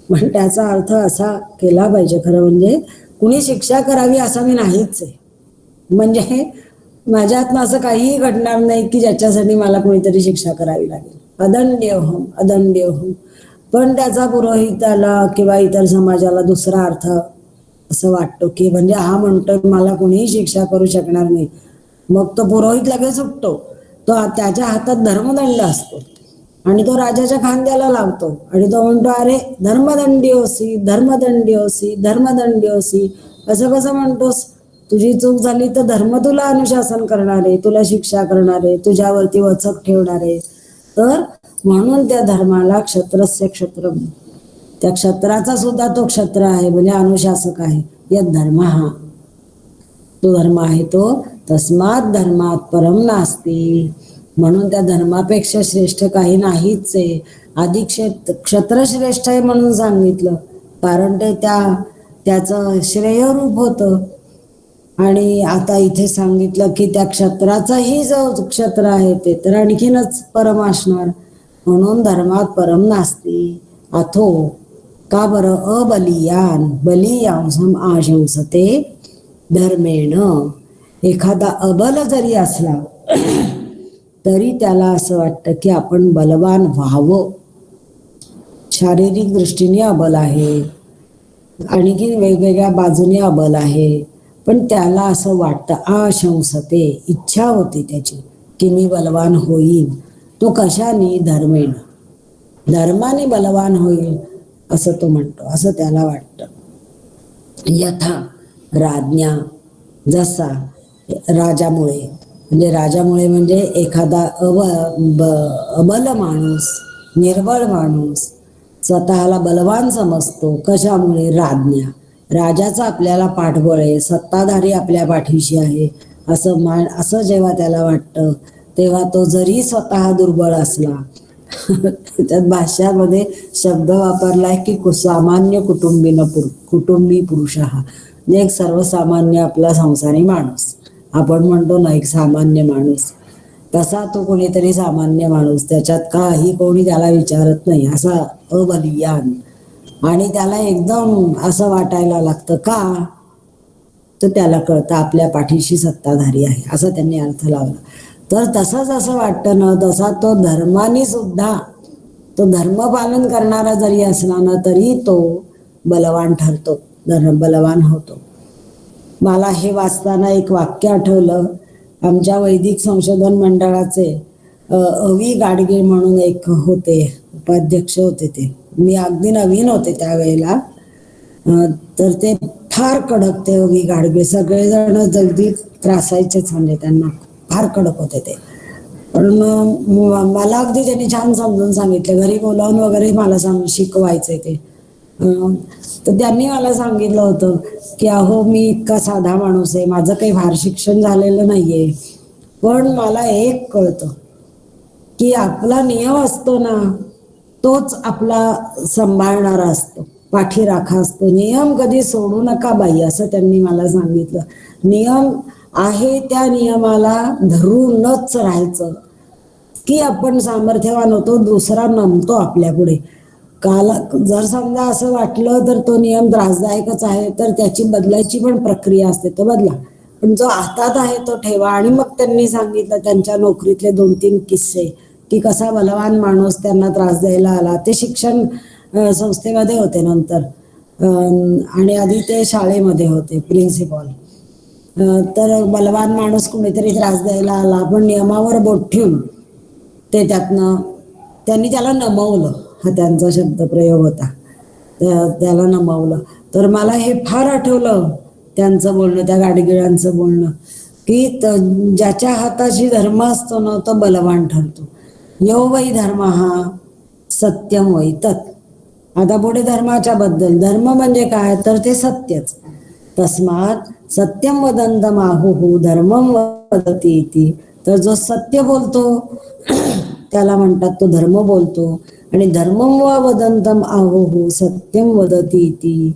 पण त्याचा अर्थ असा केला पाहिजे खरं म्हणजे, कुणी शिक्षा करावी असं मी नाहीच आहे. म्हणजे माझ्या हातनं असं काहीही घडणार नाही की ज्याच्यासाठी मला कोणीतरी शिक्षा करावी लागेल. अदंड्योहम अदंड्योहम. पण त्याचा पुरोहिताला किंवा इतर समाजाला दुसरा अर्थ असं वाटतो की म्हणजे हा म्हणतो मला कोणीही शिक्षा करू शकणार नाही. मग तो पुरोहित लगेच उठतो, तो त्याच्या हातात धर्मदंड असतो आणि तो राजाच्या खांद्याला लावतो आणि तो म्हणतो अरे धर्मदंड्योसी धर्मदंड्योसी धर्मदंड्योसी. असं कसं म्हणतोस? तुझी चूक झाली तर धर्म तुला अनुशासन करणारे, तुला शिक्षा करणारे, तुझ्यावरती वचक ठेवणारे. तर म्हणून त्या धर्माला क्षत्रस्य क्षत्रम. त्या क्षत्राचा सुद्धा तो क्षत्र आहे, म्हणजे अनुशासक आहे. या धर्म हा तो धर्म आहे तो. तस्मात धर्मात परम नास्ती. म्हणून त्या धर्मापेक्षा श्रेष्ठ काही नाहीच आहे. आधी क्षत्र श्रेष्ठ आहे म्हणून सांगितलं, कारण ते त्याचं श्रेयरूप होतं. आणि आता इथे सांगितलं की त्या क्षत्राचाही जो क्षत्र आहे ते तर आणखीनच परम असणार. म्हणून धर्मात परम नास्ती. अथो का बरं? अबलियान बलियांसम आशंसते धर्मेण. एखादा अबल जरी असला तरी त्याला असं वाटतं की आपण बलवान व्हावं. शारीरिक दृष्टीने अबल आहे, आणखी वेगवेगळ्या बाजूने अबल आहे, पण त्याला असं वाटतं, आशंसते, इच्छा होती त्याची की मी बलवान होईल. तो कशाने? धर्मेण, धर्माने बलवान होईल असं तो म्हणतो, असं त्याला वाटतं. यथा राज्ञा, जसा राजामुळे, म्हणजे राजामुळे म्हणजे एखादा अबल माणूस, निर्बळ माणूस स्वतःला बलवान समजतो. कशामुळे? राज्ञा, राजाचा आपल्याला पाठबळ आहे, सत्ताधारी आपल्या पाठीशी आहे असं जेव्हा त्याला वाटतं तेव्हा तो जरी स्वतः दुर्बळ असला त्यात भाषामध्ये शब्द वापरलाय की सामान्य कुटुंबी पुरुष हा, म्हणजे एक सर्वसामान्य आपला संसारी माणूस. आपण म्हणतो ना एक सामान्य माणूस, तसा तो कोणीतरी सामान्य माणूस, त्याच्यात काही कोणी त्याला विचारत नाही असा अबलियान. आणि त्याला एकदम असं वाटायला लागतं का? तर त्याला कळतं आपल्या पाठीशी सत्ताधारी आहे, असा त्यांनी अर्थ लावला. तर तसंच असं वाटतं ना, तसा तो धर्माने सुद्धा, तो धर्म पालन करणारा जरी असला ना तरी तो बलवान ठरतो, बलवान होतो. मला हे वाचताना एक वाक्य आठवलं. आमच्या वैदिक संशोधन मंडळाचे अवी गाडगे म्हणून एक होते, उपाध्यक्ष होते. ते मी अगदी नवीन होते त्यावेळेला. तर ते फार कडक, ते अवी गाडगे सगळेजण जगदी त्रासायचेच, म्हणजे त्यांना फार कडक होते ते. पण मला अगदी त्यांनी छान समजून सांगितलं, घरी बोलावून वगैरे मला शिकवायचे ते. तर त्यांनी मला सांगितलं होतं की अहो, मी इतका साधा माणूस आहे, माझं काही फार शिक्षण झालेलं नाहीये, पण मला एक कळतं की आपला नियम असतो ना, तोच आपला सांभाळणारा असतो, पाठीराखा असतो. नियम कधी सोडू नका बाई, असं त्यांनी मला सांगितलं. नियम आहे त्या नियमाला धरूनच राहायचं, की आपण सामर्थ्यवान होतो, दुसरा नमतो आपल्या पुढे. काल जर समजा असं वाटलं तर तो नियम त्रासदायकच आहे, तर त्याची बदलायची पण प्रक्रिया असते, तो बदला. पण जो हातात आहे तो ठेवा. आणि मग त्यांनी सांगितलं त्यांच्या नोकरीतले 2-3 किस्से, की कसा बलवान माणूस त्यांना त्रास द्यायला आला. ते शिक्षण संस्थेमध्ये होते नंतर, आणि आधी ते शाळेमध्ये होते प्रिन्सिपॉल. तर बलवान माणूस कुणीतरी त्रास द्यायला आला, पण नियमावर बोट ठेवून ते त्यातनं त्यांनी त्याला नमवलं, हा त्यांचा शब्दप्रयोग होता. त्याला नमवलं. तर मला हे फार आठवलं त्यांचं बोलणं, त्या गाडगिळांचं बोलणं, की ज्याच्या हाताशी धर्म असतो ना, तो बलवान ठरतो. यो वै धर्म हा सत्यम वै तत्. आता पुढे धर्माच्या बद्दल, धर्म म्हणजे काय, तर ते सत्यच. तस्मात सत्यम वदंतम आहुः धर्मम वदती इति. तर जो सत्य बोलतो त्याला म्हणतात तो धर्म बोलतो. आणि धर्मम वा वदंतम आहुः सत्यम वदती इति.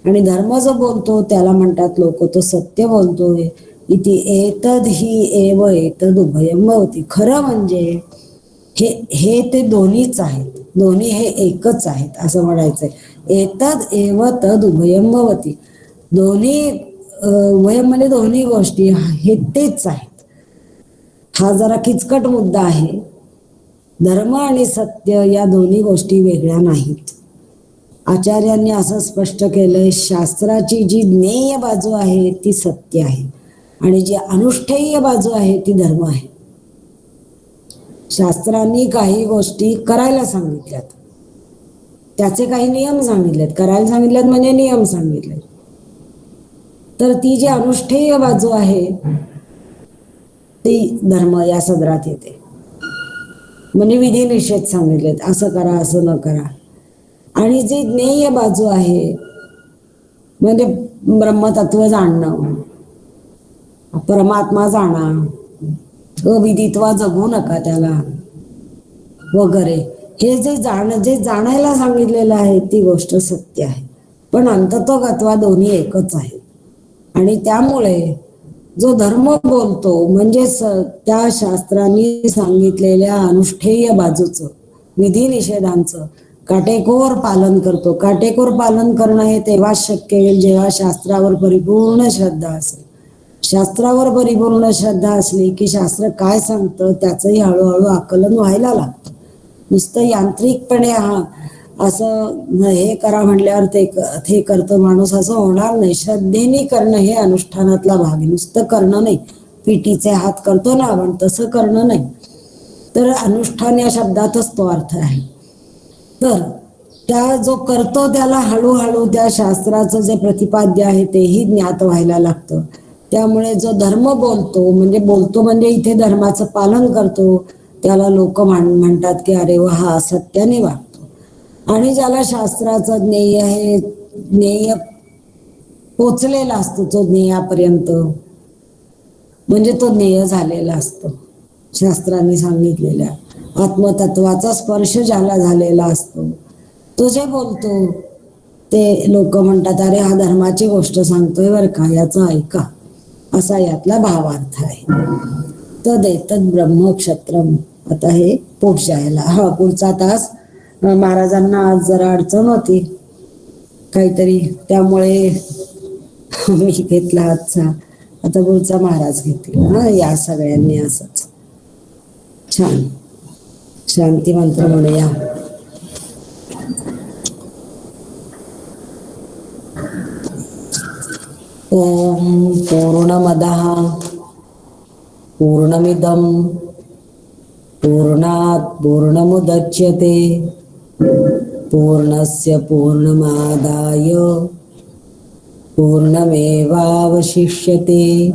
आणि धर्म जो बोलतो त्याला म्हणतात लोक तो सत्य बोलतोय. इति एतद ही एव एतद उभयम भवति. खरं म्हणजे हे ते दोन्हीच आहेत, दोन्ही हे एकच आहेत असं म्हणायचंय. एतद एव तद उभयम भवति. दोन्ही उभयम म्हणजे दोन्ही गोष्टी हे तेच आहेत. हा जरा किचकट मुद्दा आहे. धर्म आणि सत्य या दोन्ही गोष्टी वेगळ्या नाहीत. आचार्यांनी असं स्पष्ट केलंय, शास्त्राची जी ज्ञेय बाजू आहे ती सत्य आहे, आणि जी अनुष्ठेय बाजू आहे ती धर्म आहे. शास्त्रांनी काही गोष्टी करायला सांगितल्यात, त्याचे काही नियम सांगितलेत. करायला सांगितलेत म्हणजे नियम सांगितलेत. तर ती जी अनुष्ठेय बाजू आहे ती धर्म या सदरात येते. म्हणजे विधी निषेध सांगितलेत, असं करा, असं न करा. आणि जी ज्ञेय बाजू आहे म्हणजे ब्रह्मतत्व जाणणं, परमात्मा जाणा, अविदित्वा जगू नका त्याला वगैरे, हे जे जाणायला सांगितलेलं आहे ती गोष्ट सत्य आहे. पण अंततोगत्वा दोन्ही एकच आहे. आणि त्यामुळे जो धर्म बोलतो म्हणजे त्या शास्त्रांनी सांगितलेल्या अनुष्ठेय बाजूचं, विधी निषेधांचं काटेकोर पालन करतो. काटेकोर पालन करणं हे तेव्हाच शक्य होईल जेव्हा शास्त्रावर परिपूर्ण श्रद्धा असेल. शास्त्रावर परिपूर्ण श्रद्धा असली की शास्त्र काय सांगतं त्याचंही हळूहळू आकलन व्हायला लागतं. नुसतं यांत्रिकपणे असं हे करा म्हटल्यावर ते करतो माणूस, असं होणार नाही. श्रद्धेने करणं हे अनुष्ठानातला भाग आहे, नुसतं करणं नाही. पिटीचे हात करतो ना आपण, तसं करणं नाही. तर अनुष्ठान या शब्दातच तो अर्थ आहे. तर त्या जो करतो त्याला हळूहळू त्या शास्त्राचं जे प्रतिपाद्य आहे तेही ज्ञात व्हायला लागतं. त्यामुळे जो धर्म बोलतो म्हणजे इथे धर्माचं पालन करतो त्याला लोक म्हणतात की अरे वा, हा सत्याने वागतो. आणि ज्याला शास्त्राचं ज्ञेय पोचलेला असतो, तो ज्ञेयापर्यंत म्हणजे तो ज्ञेय झालेला असतो. शास्त्रांनी सांगितलेल्या आत्मतत्वाचा स्पर्श ज्याला झालेला असतो तो जे बोलतो ते लोक म्हणतात अरे हा धर्माची गोष्ट सांगतोय बरं का, याचं ऐका, असा यातला भावार्थ आहे. तदेतद ब्रह्मक्षत्रम. आता हे पुढच्या याला पुढचा तास महाराजांना आज जरा अडचण होती काहीतरी, त्यामुळे मी घेतला आजचा. आता पुढचा महाराज घेतील. या सगळ्यांनी असंच छान शांती मंत्र म्हणूया. ओम पूर्णमदः पूर्णमिदं पूर्णात् पूर्णमुदच्यते पूर्णस्य पूर्णमादाय पूर्णमेवावशिष्यते।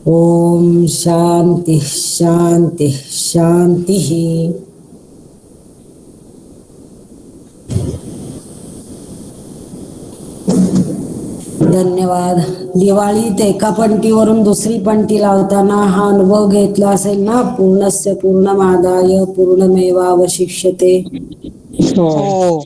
ओम शांति शांति शांति। धन्यवाद. दिवाळीत एका पंक्तीवरून दुसरी पंक्ती लावताना हा अनुभव घेतला असेल ना, पूर्णस्य पूर्णमादाय पूर्णमेवावशिष्यते. हो.